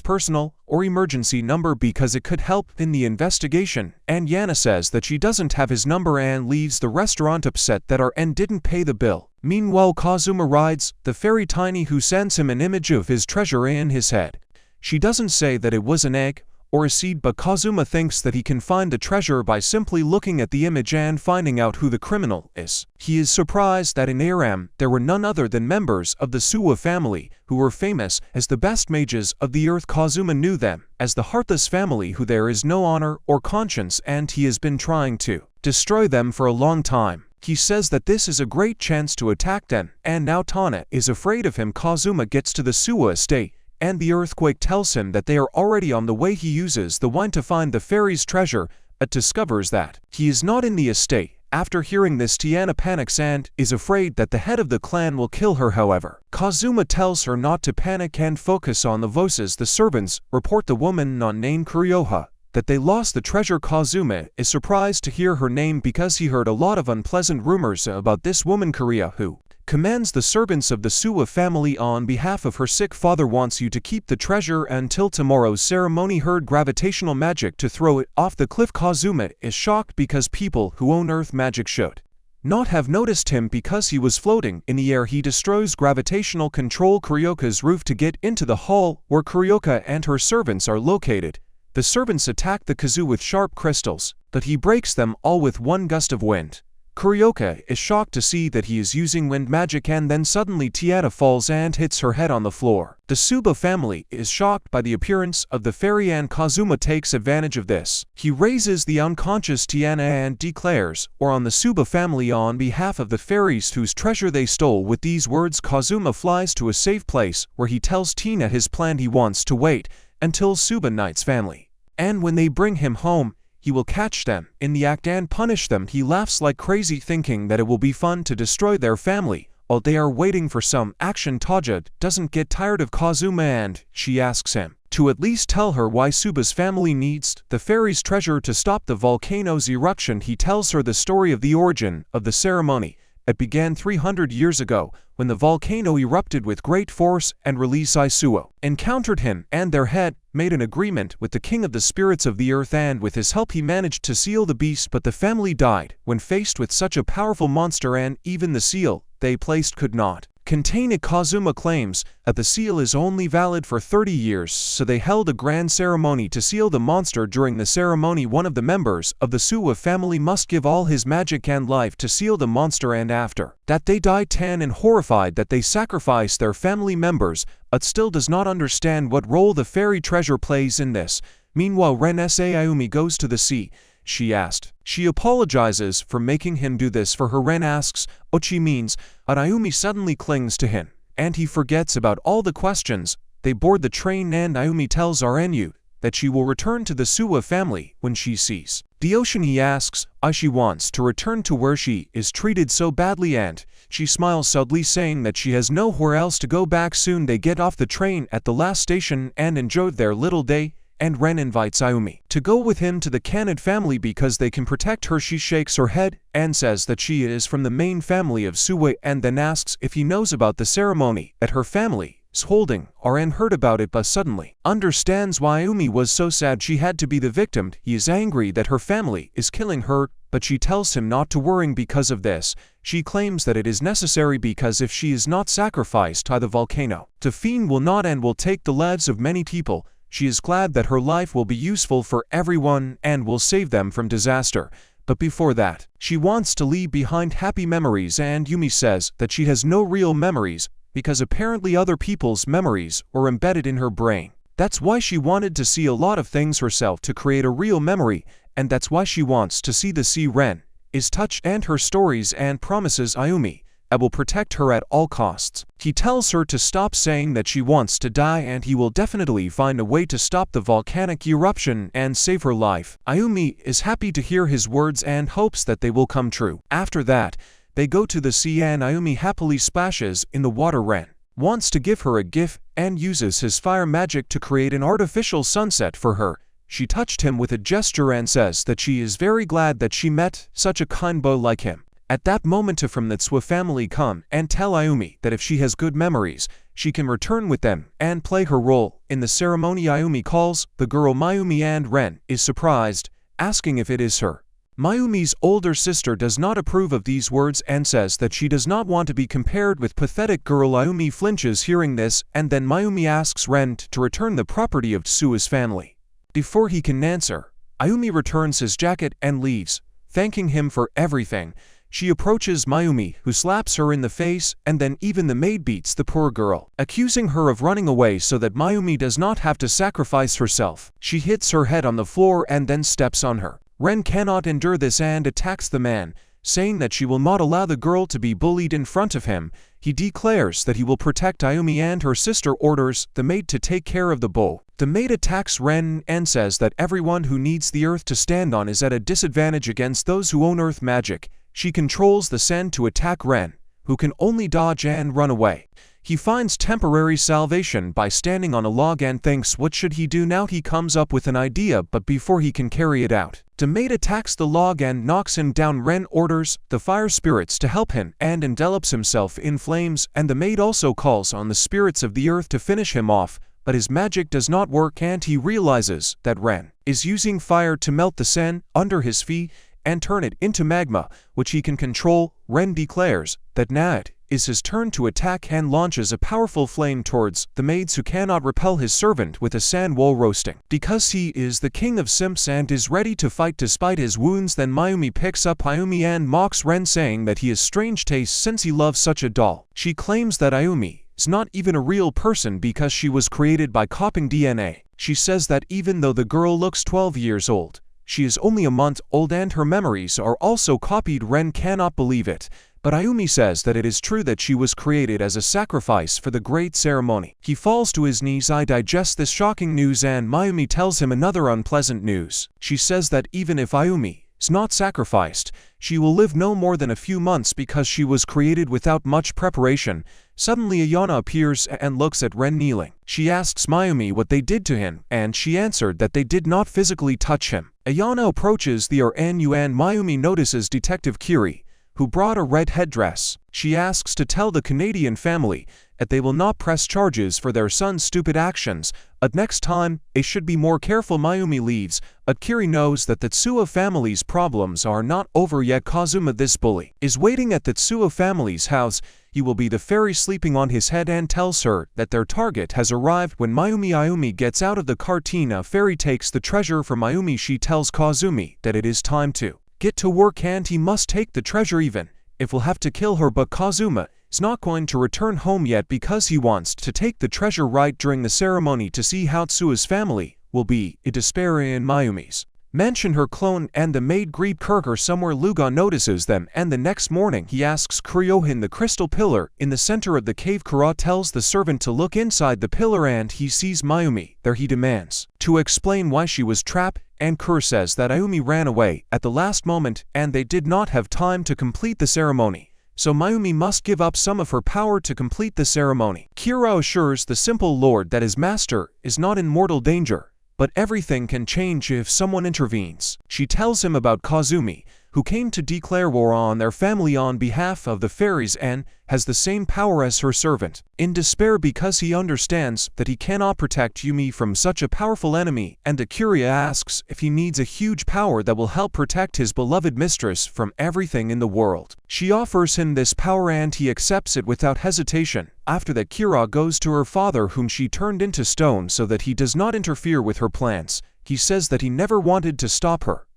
personal or emergency number because it could help in the investigation, and Yana says that she doesn't have his number and leaves the restaurant upset that RN didn't pay the bill. Meanwhile, Kazuma rides the fairy Tiny, who sends him an image of his treasure in his head. She doesn't say that it was an egg or a seed, but Kazuma thinks that he can find the treasure by simply looking at the image and finding out who the criminal is. He is surprised that in Aram there were none other than members of the Suwa family who were famous as the best mages of the earth. Kazuma knew them as the Heartless family, who there is no honor or conscience, and he has been trying to destroy them for a long time. He says that this is a great chance to attack them, and now Tana is afraid of him. Kazuma gets to the Suwa estate, and the earthquake tells him that they are already on the way. He uses the wine to find the fairy's treasure, but discovers that he is not in the estate. After hearing this, Tiana panics and is afraid that the head of the clan will kill her. However, Kazuma tells her not to panic and focus on the voices. The servants report the woman named Kuryoha that they lost the treasure. Kazuma is surprised to hear her name because he heard a lot of unpleasant rumors about this woman Kuria, who commands the servants of the Suwa family on behalf of her sick father. Wants you to keep the treasure until tomorrow's ceremony. Heard gravitational magic to throw it off the cliff. Kazuma is shocked because people who own earth magic should not have noticed him because he was floating in the air. He destroys gravitational control Kuryoka's roof to get into the hall where Kuryoka and her servants are located. The servants attack the kazoo with sharp crystals, but he breaks them all with one gust of wind. Kuryoka is shocked to see that he is using wind magic, and then suddenly Tiana falls and hits her head on the floor. The Suba family is shocked by the appearance of the fairy, and Kazuma takes advantage of this. He raises the unconscious Tiana and declares war on the Suba family on behalf of the fairies whose treasure they stole. With these words, Kazuma flies to a safe place where he tells Tina his plan. He wants to wait until Suba Knight's family, and when they bring him home, he will catch them in the act and punish them. He laughs like crazy, thinking that it will be fun to destroy their family. While they are waiting for some action, Taja doesn't get tired of Kazuma and she asks him to at least tell her why Suba's family needs the fairy's treasure to stop the volcano's eruption. He tells her the story of the origin of the ceremony. It began 300 years ago when the volcano erupted with great force and released Isuo encountered him, and their head made an agreement with the king of the spirits of the earth, and with his help he managed to seal the beast. But the family died when faced with such a powerful monster, and even the seal they placed could not contain it. Kazuma claims that the seal is only valid for 30 years, so they held a grand ceremony to seal the monster. During the ceremony, one of the members of the Suwa family must give all his magic and life to seal the monster, and after that they die. Tan and horrified that they sacrifice their family members, but still does not understand what role the fairy treasure plays in this. Meanwhile, Ren Ayumi goes to the sea. She asked. She apologizes for making him do this for her. Ren asks what she means, but Ayumi suddenly clings to him, and he forgets about all the questions. They board the train, and Ayumi tells Renu that she will return to the Suwa family when she sees the ocean. He asks why she wants to return to where she is treated so badly, and she smiles sadly, saying that she has nowhere else to go back. Soon they get off the train at the last station and enjoy their little day, and Ren invites Ayumi to go with him to the Kaned family because they can protect her. She shakes her head and says that she is from the main family of Suwa, and then asks if he knows about the ceremony at her family. holding Ren heard about it but suddenly understands why Ayumi was so sad she had to be the victim. He is angry that her family is killing her, but she tells him not to worry because of this. She claims that it is necessary because if she is not sacrificed to the volcano, the fiend will not and will take the lives of many people. She is glad that her life will be useful for everyone and will save them from disaster. But before that, she wants to leave behind happy memories, and Yumi says that she has no real memories because apparently other people's memories were embedded in her brain. That's why she wanted to see a lot of things herself to create a real memory, and that's why she wants to see the sea. Ren is touched and her stories and promises Ayumi that will protect her at all costs. He tells her to stop saying that she wants to die and he will definitely find a way to stop the volcanic eruption and save her life. Ayumi is happy to hear his words and hopes that they will come true. After that, they go to the sea and Ayumi happily splashes in the water. Ren wants to give her a gift and uses his fire magic to create an artificial sunset for her. She touched him with a gesture and says that she is very glad that she met such a kind boy like him. At that moment, from the Tsuwa family come and tell Ayumi that if she has good memories, she can return with them and play her role in the ceremony. Ayumi calls the girl Mayumi and Ren is surprised, asking if it is her. Mayumi's older sister does not approve of these words and says that she does not want to be compared with pathetic girl. Ayumi flinches hearing this, and then Mayumi asks Ren to return the property of Tsuwa's family. Before he can answer, Ayumi returns his jacket and leaves, thanking him for everything. She approaches Mayumi, who slaps her in the face, and then even the maid beats the poor girl, accusing her of running away so that Mayumi does not have to sacrifice herself. She hits her head on the floor and then steps on her. Ren cannot endure this and attacks the man, saying that she will not allow the girl to be bullied in front of him. He declares that he will protect Ayumi and her sister orders the maid to take care of the bull. The maid attacks Ren and says that everyone who needs the earth to stand on is at a disadvantage against those who own earth magic. She controls the sand to attack Ren, who can only dodge and run away. He finds temporary salvation by standing on a log and thinks what should he do now. He comes up with an idea, but before he can carry it out, the maid attacks the log and knocks him down. Ren orders the fire spirits to help him and envelops himself in flames, and the maid also calls on the spirits of the earth to finish him off, but his magic does not work and he realizes that Ren is using fire to melt the sand under his feet and turn it into magma, which he can control. Ren declares that now it is his turn to attack and launches a powerful flame towards the maids who cannot repel his servant with a sand wall roasting. Because he is the king of simps and is ready to fight despite his wounds, then Mayumi picks up Ayumi and mocks Ren, saying that he has strange taste since he loves such a doll. She claims that Ayumi is not even a real person because she was created by copying DNA. She says that even though the girl looks 12 years old, she is only a month old and her memories are also copied. Ren cannot believe it, but Ayumi says that it is true that she was created as a sacrifice for the great ceremony. He falls to his knees. I digest this shocking news and Mayumi tells him another unpleasant news. She says that even if Ayumi is not sacrificed, she will live no more than a few months because she was created without much preparation. Suddenly Ayana appears and looks at Ren kneeling. She asks Mayumi what they did to him, and she answered that they did not physically touch him. Ayana approaches the RNU and Mayumi notices Detective Kiri, who brought a red headdress. She asks to tell the Canadian family that they will not press charges for their son's stupid actions. Next time, they should be more careful. Mayumi leaves, but Kiri knows that the Tsuwa family's problems are not over yet. Kazuma, this bully, is waiting at the Tsuwa family's house. He will be the fairy sleeping on his head and tells her that their target has arrived. When Ayumi gets out of the cartina, fairy takes the treasure from Ayumi. She tells Kazumi that it is time to get to work and he must take the treasure even if we'll have to kill her, but Kazuma is not going to return home yet because he wants to take the treasure right during the ceremony to see how Tsuwa's family will be. In despair in Mayumi's mansion, her clone and the maid greet Kirker somewhere. Luga notices them and the next morning he asks Kuryohin the crystal pillar in the center of the cave. Kura tells the servant to look inside the pillar and he sees Mayumi there. He demands to explain why she was trapped, and Kur says that Ayumi ran away at the last moment and they did not have time to complete the ceremony, so Mayumi must give up some of her power to complete the ceremony. Kira assures the simple lord that his master is not in mortal danger, but everything can change if someone intervenes. She tells him about Kazumi, who came to declare war on their family on behalf of the fairies and has the same power as her servant. In despair because he understands that he cannot protect Yumi from such a powerful enemy, and Akira asks if he needs a huge power that will help protect his beloved mistress from everything in the world. She offers him this power and he accepts it without hesitation. After that, Kira goes to her father, whom she turned into stone so that he does not interfere with her plans. He says that he never wanted to stop her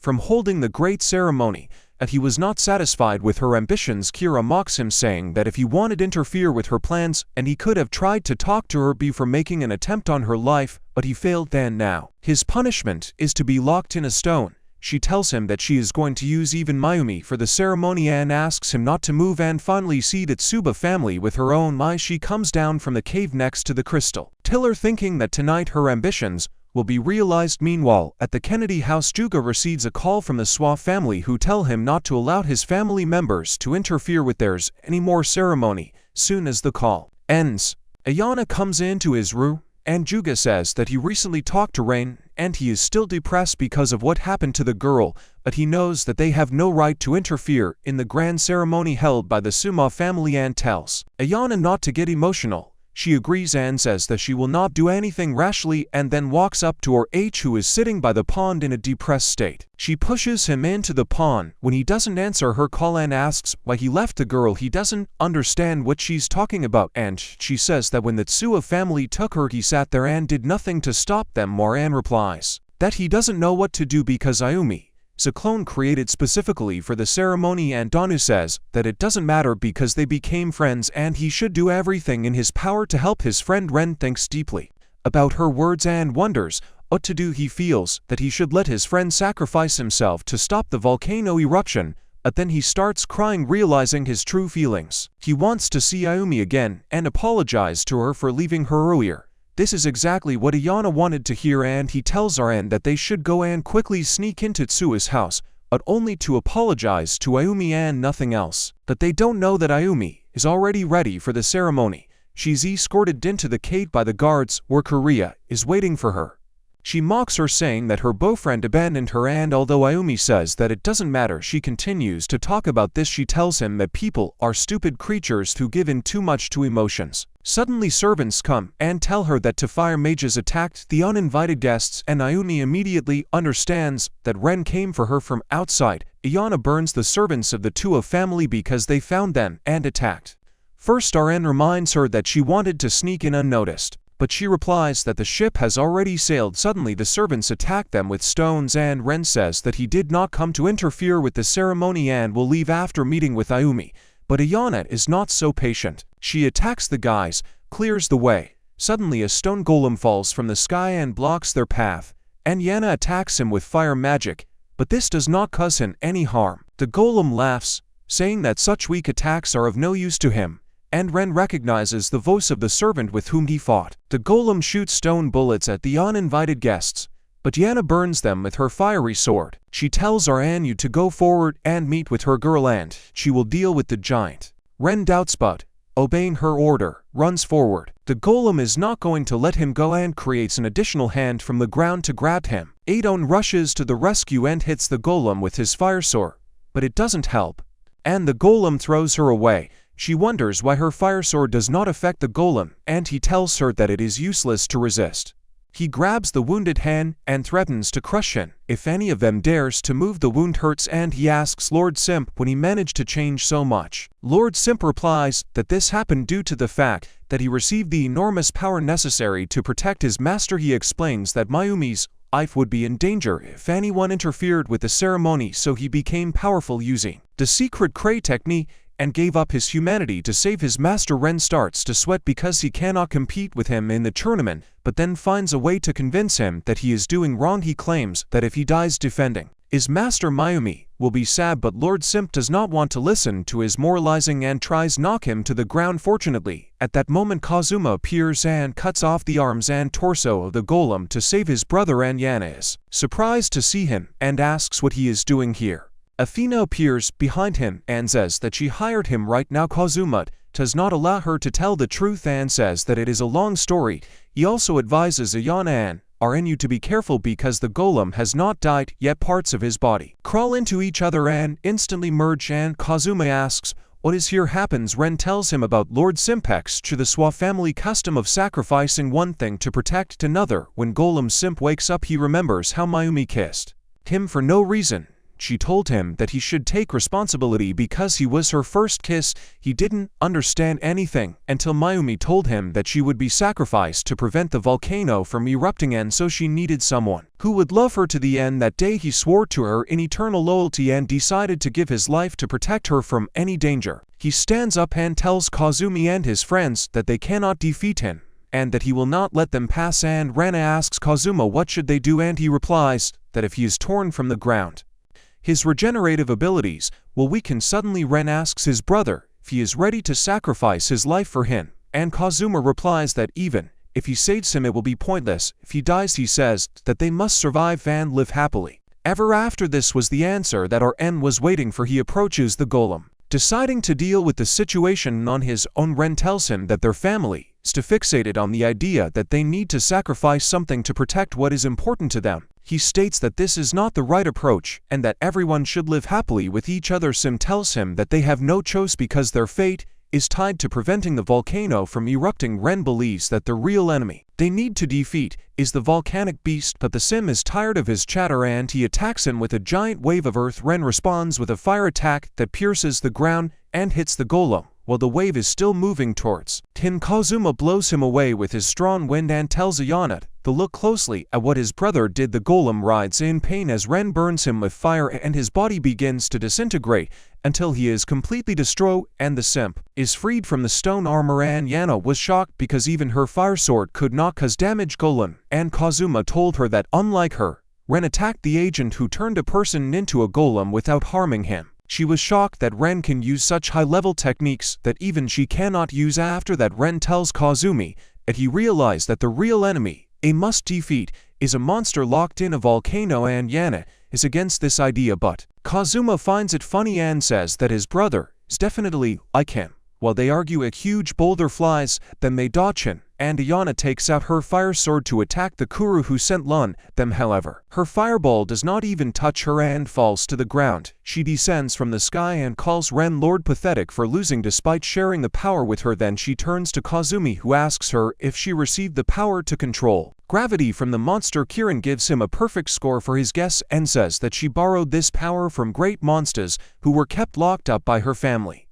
from holding the great ceremony, and he was not satisfied with her ambitions. Kira mocks him, saying that if he wanted to interfere with her plans, and he could have tried to talk to her before making an attempt on her life, but he failed then. Now his punishment is to be locked in a stone. She tells him that she is going to use even Mayumi for the ceremony and asks him not to move, and finally see the Tsuba family with her own eyes. She comes down from the cave next to the crystal tiller, thinking that tonight her ambitions will be realized. Meanwhile, at the Kennedy house, Juga receives a call from the Swa family, who tell him not to allow his family members to interfere with theirs any more ceremony. Soon as the call ends, Ayana comes into his room, and Juga says that he recently talked to Rain, and he is still depressed because of what happened to the girl, but he knows that they have no right to interfere in the grand ceremony held by the Suma family, and tells Ayana not to get emotional. She agrees and says that she will not do anything rashly, and then walks up to her H, who is sitting by the pond in a depressed state. She pushes him into the pond when he doesn't answer her call and asks why he left the girl. He doesn't understand what she's talking about, and she says that when the Tsuya family took her, he sat there and did nothing to stop them. Moran replies that he doesn't know what to do because Ayumi is a clone created specifically for the ceremony, and Danu says that it doesn't matter because they became friends and he should do everything in his power to help his friend. Ren thinks deeply about her words and wonders what to do. He feels that he should let his friend sacrifice himself to stop the volcano eruption, but then he starts crying, realizing his true feelings. He wants to see Ayumi again and apologize to her for leaving her earlier. This is exactly what Ayana wanted to hear, and he tells Ren that they should go and quickly sneak into Tsuya's house, but only to apologize to Ayumi and nothing else. But they don't know that Ayumi is already ready for the ceremony. She's escorted into the cave by the guards, where Korea is waiting for her. She mocks her, saying that her boyfriend abandoned her, and although Ayumi says that it doesn't matter, she continues to talk about this. She tells him that people are stupid creatures who give in too much to emotions. Suddenly servants come and tell her that fire mages attacked the uninvited guests, and Ayumi immediately understands that Ren came for her from outside. Ayana burns the servants of the Tua family because they found them and attacked. First, Ren reminds her that she wanted to sneak in unnoticed, but she replies that the ship has already sailed. Suddenly the servants attack them with stones, and Ren says that he did not come to interfere with the ceremony and will leave after meeting with Ayumi. But Ayana is not so patient. She attacks the guys, clears the way. Suddenly a stone golem falls from the sky and blocks their path, and Yana attacks him with fire magic, but this does not cause him any harm. The golem laughs, saying that such weak attacks are of no use to him, and Ren recognizes the voice of the servant with whom he fought. The golem shoots stone bullets at the uninvited guests, but Yana burns them with her fiery sword. She tells Aranu to go forward and meet with her girl, and she will deal with the giant. Ren doubts, but, obeying her order, runs forward. The golem is not going to let him go and creates an additional hand from the ground to grab him. Adon rushes to the rescue and hits the golem with his fire sword, but it doesn't help, and the golem throws her away. She wonders why her fire sword does not affect the golem, and he tells her that it is useless to resist. He grabs the wounded hand and threatens to crush him if any of them dares to move. The wound hurts, and he asks Lord Simp when he managed to change so much. Lord Simp replies that this happened due to the fact that he received the enormous power necessary to protect his master. He explains that Mayumi's life would be in danger if anyone interfered with the ceremony, so he became powerful using the secret Cray technique and gave up his humanity to save his master. Ren starts to sweat because he cannot compete with him in the tournament, but then finds a way to convince him that he is doing wrong. He claims that if he dies defending his master, Mayumi will be sad, but Lord Simp does not want to listen to his moralizing and tries knock him to the ground. Fortunately, at that moment Kazuma appears and cuts off the arms and torso of the golem to save his brother, and Yana is surprised to see him and asks what he is doing here. Athena appears behind him and says that she hired him right now. Kazuma does not allow her to tell the truth and says that it is a long story. He also advises Ayana and "RNU to be careful because the golem has not died yet, parts of his body crawl into each other and instantly merge." And Kazuma asks, "What is here happens?" Ren tells him about Lord Simpex's Chudaswa family custom of sacrificing one thing to protect another. When Golem Simp wakes up, he remembers how Mayumi kissed him for no reason. She told him that he should take responsibility because he was her first kiss. He didn't understand anything until Mayumi told him that she would be sacrificed to prevent the volcano from erupting, and so she needed someone who would love her to the end. That day he swore to her in eternal loyalty and decided to give his life to protect her from any danger. He stands up and tells Kazumi and his friends that they cannot defeat him and that he will not let them pass. And Ren asks Kazuma what should they do, and he replies that if he is torn from the ground, his regenerative abilities will weaken suddenly. Ren asks his brother if he is ready to sacrifice his life for him, and Kazuma replies that even if he saves him it will be pointless. If he dies, he says that they must survive and live happily ever after. This was the answer that RN was waiting for. He approaches the golem, deciding to deal with the situation on his own. Ren tells him that their family is too fixated on the idea that they need to sacrifice something to protect what is important to them. He states that this is not the right approach and that everyone should live happily with each other. Sim tells him that they have no choice because their fate is tied to preventing the volcano from erupting. Ren believes that the real enemy they need to defeat is the volcanic beast, but the Sim is tired of his chatter and he attacks him with a giant wave of earth. Ren responds with a fire attack that pierces the ground and hits the golem while the wave is still moving towards him. Kazuma blows him away with his strong wind and tells Ayana to look closely at what his brother did. The golem writhes in pain as Ren burns him with fire and his body begins to disintegrate until he is completely destroyed and the simp is freed from the stone armor. And Yana was shocked because even her fire sword could not cause damage golem, and Kazuma told her that unlike her, Ren attacked the agent who turned a person into a golem without harming him. She was shocked that Ren can use such high-level techniques that even she cannot use. After that, Ren tells Kazumi that he realized that the real enemy a must defeat is a monster locked in a volcano, and Yana is against this idea, but Kazuma finds it funny and says that his brother is definitely like him. While they argue, a huge boulder flies, then they dodge him, and Ayana takes out her fire sword to attack the Kuru who sent them. However, her fireball does not even touch her and falls to the ground. She descends from the sky and calls Ren Lord pathetic for losing despite sharing the power with her. Then she turns to Kazumi, who asks her if she received the power to control gravity from the monster. Kirin gives him a perfect score for his guess and says that she borrowed this power from great monsters who were kept locked up by her family.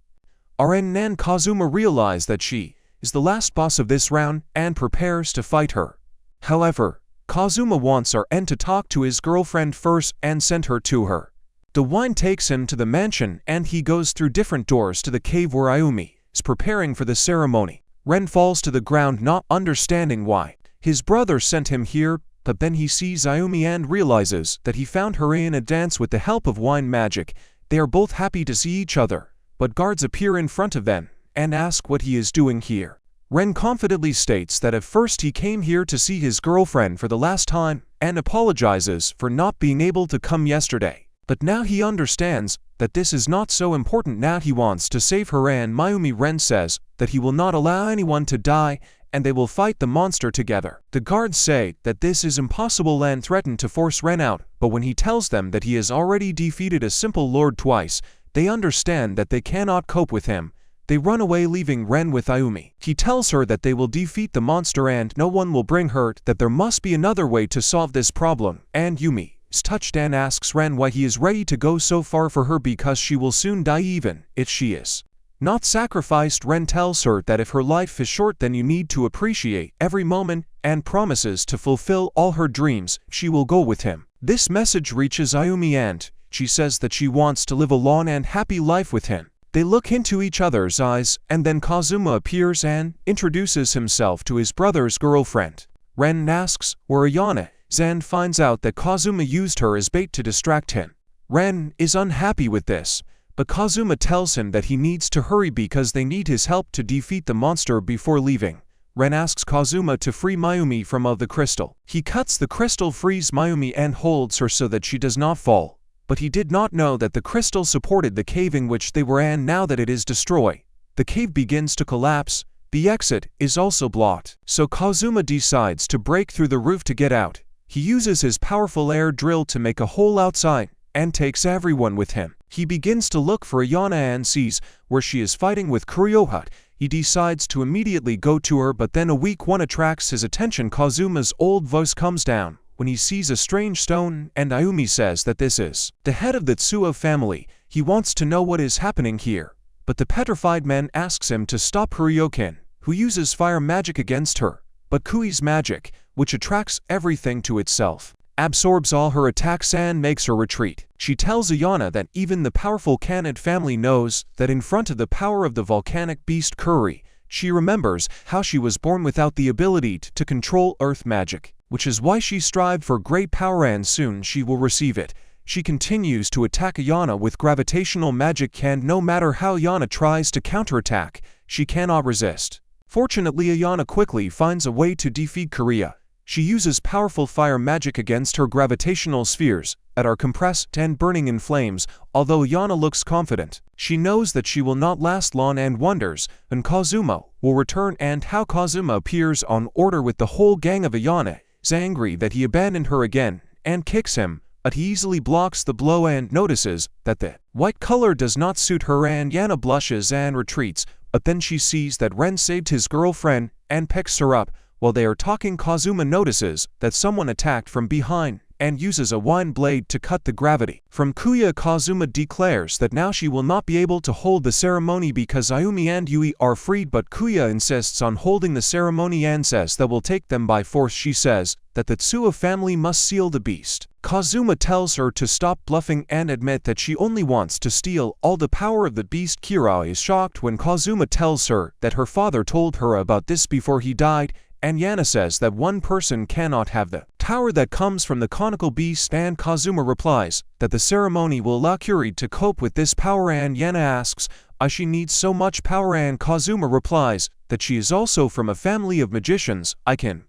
RN and Kazuma realize that she is the last boss of this round and prepares to fight her. However, Kazuma wants RN to talk to his girlfriend first and send her to her. The wine takes him to the mansion and he goes through different doors to the cave where Ayumi is preparing for the ceremony. Ren falls to the ground, not understanding why his brother sent him here, but then he sees Ayumi and realizes that he found her in a dance with the help of wine magic. They are both happy to see each other, but guards appear in front of them and ask what he is doing here. Ren confidently states that at first he came here to see his girlfriend for the last time and apologizes for not being able to come yesterday. But now he understands that this is not so important. Now he wants to save her and Mayumi. Ren says that he will not allow anyone to die and they will fight the monster together. The guards say that this is impossible and threaten to force Ren out, but when he tells them that he has already defeated a simple lord twice, they understand that they cannot cope with him. They run away, leaving Ren with Ayumi. He tells her that they will defeat the monster and no one will bring her, that there must be another way to solve this problem, and Yumi is touched and asks Ren why he is ready to go so far for her because she will soon die even if she is not sacrificed. Ren tells her that if her life is short then you need to appreciate every moment and promises to fulfill all her dreams. She will go with him. This message reaches Ayumi and she says that she wants to live a long and happy life with him. They look into each other's eyes and then Kazuma appears and introduces himself to his brother's girlfriend. Ren asks where Ayana is and finds out that Kazuma used her as bait to distract him. Ren is unhappy with this, but Kazuma tells him that he needs to hurry because they need his help to defeat the monster before leaving. Ren asks Kazuma to free Mayumi from the crystal. He cuts the crystal, frees Mayumi and holds her so that she does not fall. But he did not know that the crystal supported the cave in which they were, and now that it is destroyed, the cave begins to collapse. The exit is also blocked, so Kazuma decides to break through the roof to get out. He uses his powerful air drill to make a hole outside and takes everyone with him. He begins to look for Ayana and sees where she is fighting with Kuryoha. He decides to immediately go to her, but then a weak one attracts his attention. Kazuma's old voice comes down when he sees a strange stone, and Ayumi says that this is the head of the Tsuo family. He wants to know what is happening here, but the petrified man asks him to stop Kuryokin, who uses fire magic against her. But Kui's magic, which attracts everything to itself, absorbs all her attacks and makes her retreat. She tells Ayana that even the powerful Kaned family knows that in front of the power of the volcanic beast Kuri, she remembers how she was born without the ability to control earth magic, which is why she strived for great power and soon she will receive it. She continues to attack Ayana with gravitational magic, and no matter how Ayana tries to counterattack, she cannot resist. Fortunately, Ayana quickly finds a way to defeat Kuria. She uses powerful fire magic against her gravitational spheres that are compressed and burning in flames. Although Ayana looks confident, she knows that she will not last long and wonders when Kazuma will return, and how Kazuma appears on order with the whole gang of Ayana, is angry that he abandoned her again and kicks him, but he easily blocks the blow and notices that the white color does not suit her, and Yana blushes and retreats, but then she sees that Ren saved his girlfriend and picks her up. While they are talking, Kazuma notices that someone attacked from behind and uses a wine blade to cut the gravity from Kuya. Kazuma declares that now she will not be able to hold the ceremony because Ayumi and Yui are freed, but Kuya insists on holding the ceremony and says that will take them by force. She says that the Tsuo family must seal the beast. Kazuma tells her to stop bluffing and admit that she only wants to steal all the power of the beast. Kira is shocked when Kazuma tells her that her father told her about this before he died, and Yana says that one person cannot have the power that comes from the conical beast, and Kazuma replies that the ceremony will allow Kuri to cope with this power, and Yana asks why she needs so much power, and Kazuma replies that she is also from a family of magicians,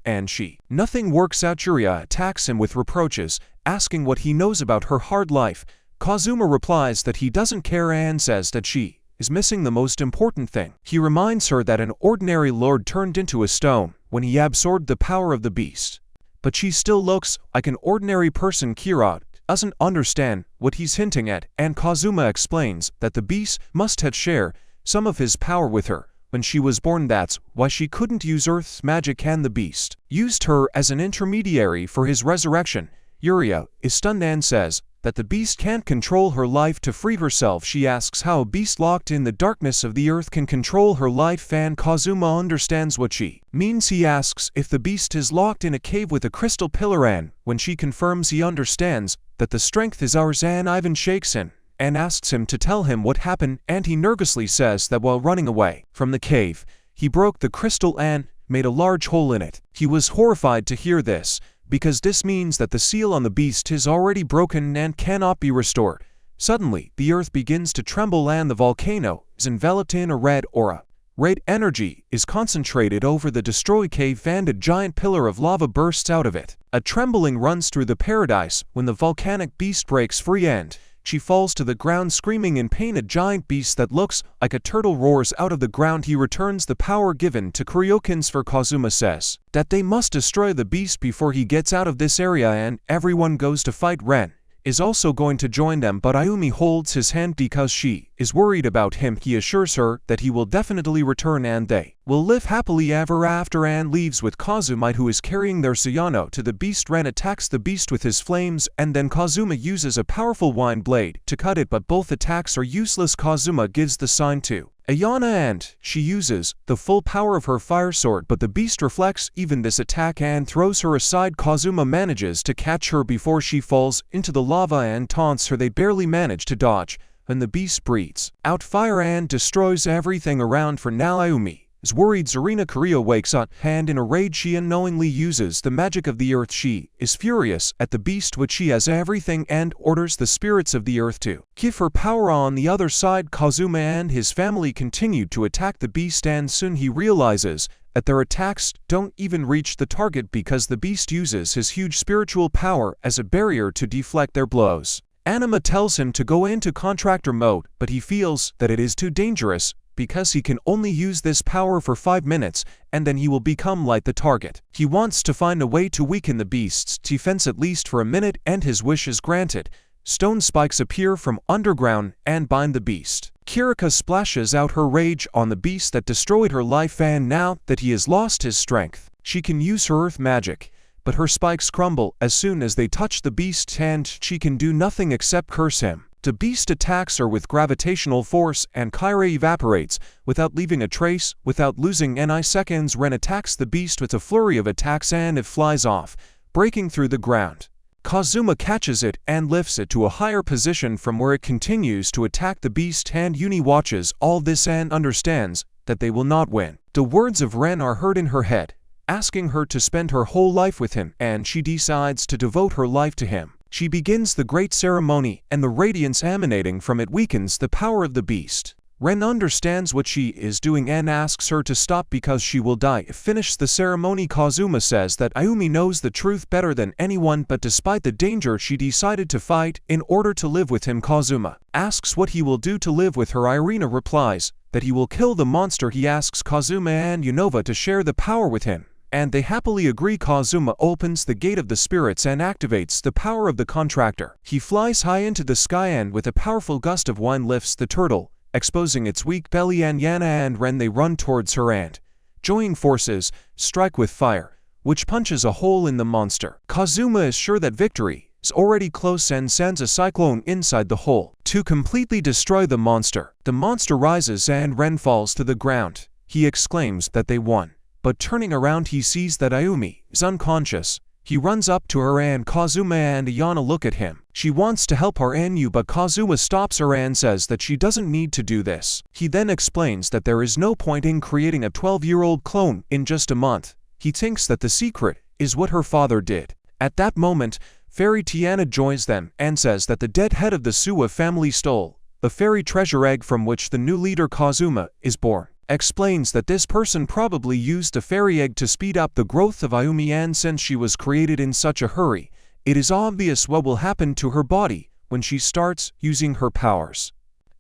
and she. Nothing works out. Churia attacks him with reproaches, asking what he knows about her hard life. Kazuma replies that he doesn't care and says that she is missing the most important thing. He reminds her that an ordinary lord turned into a stone when he absorbed the power of the beast, but she still looks like an ordinary person. Kira doesn't understand what he's hinting at, and Kazuma explains that the beast must have shared some of his power with her when she was born. That's why she couldn't use Earth's magic, and the beast used her as an intermediary for his resurrection. Yuria is stunned and says that the beast can't control her life to free herself. She asks how a beast locked in the darkness of the earth can control her life, and Kazuma understands what she means. He asks if the beast is locked in a cave with a crystal pillar, and when she confirms he understands that the strength is ours, and Ivan shakes him and asks him to tell him what happened, and he nervously says that while running away from the cave, he broke the crystal and made a large hole in it. He was horrified to hear this, because this means that the seal on the beast is already broken and cannot be restored. Suddenly, the earth begins to tremble and the volcano is enveloped in a red aura. Red energy is concentrated over the destroyed cave, and a giant pillar of lava bursts out of it. A trembling runs through the paradise when the volcanic beast breaks free, and she falls to the ground screaming in pain. A giant beast that looks like a turtle roars out of the ground. He returns the power given to Kuryokins, for Kazuma says that they must destroy the beast before he gets out of this area, and everyone goes to fight. Ren is also going to join them, but Ayumi holds his hand because she is worried about him. He assures her that he will definitely return and they will live happily ever after, and leaves with Kazuma, who is carrying their Sayano to the beast. Ren attacks the beast with his flames, and then Kazuma uses a powerful wine blade to cut it, but both attacks are useless. Kazuma gives the sign to Ayana and she uses the full power of her fire sword, but the beast reflects even this attack and throws her aside. Kazuma manages to catch her before she falls into the lava and taunts her. They barely manage to dodge when the beast breathes out fire and destroys everything around. For now, Ayumi is worried. Zarina Kuria wakes up, and in a rage she unknowingly uses the magic of the earth. She is furious at the beast, which she has everything, and orders the spirits of the earth to give her power. On the other side, Kazuma and his family continue to attack the beast, and soon he realizes that their attacks don't even reach the target because the beast uses his huge spiritual power as a barrier to deflect their blows. Anima tells him to go into contractor mode, but he feels that it is too dangerous because he can only use this power for 5 minutes and then he will become like the target. He wants to find a way to weaken the beast's defense at least for a minute, and his wish is granted. Stone spikes appear from underground and bind the beast. Kirika splashes out her rage on the beast that destroyed her life, and now that he has lost his strength, she can use her earth magic. But her spikes crumble as soon as they touch the beast's hand. She can do nothing except curse him. The beast attacks her with gravitational force, and Kyra evaporates without leaving a trace. Without losing any seconds, Ren attacks the beast with a flurry of attacks and it flies off, breaking through the ground. Kazuma catches it and lifts it to a higher position from where it continues to attack the beast, and Uni watches all this and understands that they will not win. The words of Ren are heard in her head, asking her to spend her whole life with him, and she decides to devote her life to him. She begins the great ceremony, and the radiance emanating from it weakens the power of the beast. Ren understands what she is doing and asks her to stop because she will die. Finish the ceremony. Kazuma says that Ayumi knows the truth better than anyone, but despite the danger she decided to fight in order to live with him. Kazuma asks what he will do to live with her. Irina replies that he will kill the monster. He asks Kazuma and Unova to share the power with him, and they happily agree. Kazuma opens the gate of the spirits and activates the power of the contractor. He flies high into the sky and with a powerful gust of wind lifts the turtle, exposing its weak belly, and Yana and Ren they run towards her and, joining forces, strike with fire, which punches a hole in the monster. Kazuma is sure that victory is already close and sends a cyclone inside the hole to completely destroy the monster. The monster rises and Ren falls to the ground. He exclaims that they won, but turning around he sees that Ayumi is unconscious. He runs up to her and Kazuma and Ayana look at him. She wants to help her Anu, but Kazuma stops her and says that she doesn't need to do this. He then explains that there is no point in creating a 12-year-old clone in just a month. He thinks that the secret is what her father did. At that moment, Fairy Tiana joins them and says that the dead head of the Suwa family stole the fairy treasure egg from which the new leader Kazuma is born. Explains that this person probably used a fairy egg to speed up the growth of Ayumi, and since she was created in such a hurry, it is obvious what will happen to her body when she starts using her powers.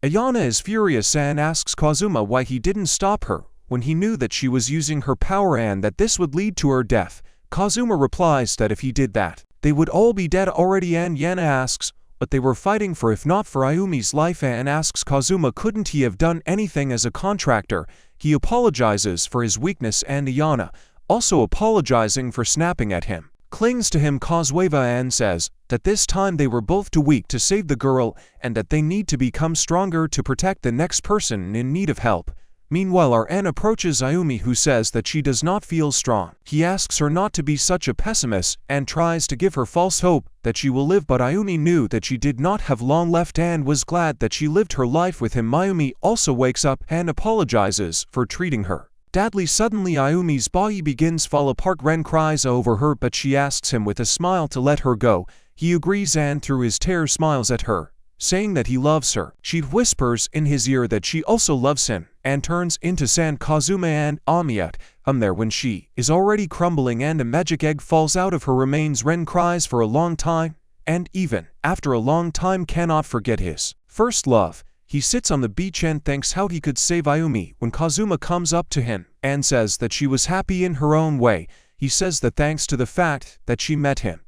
Ayana is furious and asks Kazuma why he didn't stop her when he knew that she was using her power and that this would lead to her death. Kazuma replies that if he did that, they would all be dead already, and Yana asks what they were fighting for if not for Ayumi's life, and asks Kazuma couldn't he have done anything as a contractor. He apologizes for his weakness, and Ayana, also apologizing for snapping at him, clings to him. Kazueva and says that this time they were both too weak to save the girl and that they need to become stronger to protect the next person in need of help. Meanwhile, Ren approaches Ayumi, who says that she does not feel strong. He asks her not to be such a pessimist and tries to give her false hope that she will live, but Ayumi knew that she did not have long left and was glad that she lived her life with him. Ayumi also wakes up and apologizes for treating her badly. Suddenly Ayumi's body begins fall apart. Ren cries over her, but she asks him with a smile to let her go. He agrees and through his tear smiles at her, saying that he loves her. She whispers in his ear that she also loves him and turns into sand. Kazuma and Amiyat come there when she is already crumbling and a magic egg falls out of her remains. Ren cries for a long time, and even after a long time cannot forget his first love. He sits on the beach and thinks how he could save Ayumi when Kazuma comes up to him and says that she was happy in her own way. He says that thanks to the fact that she met him,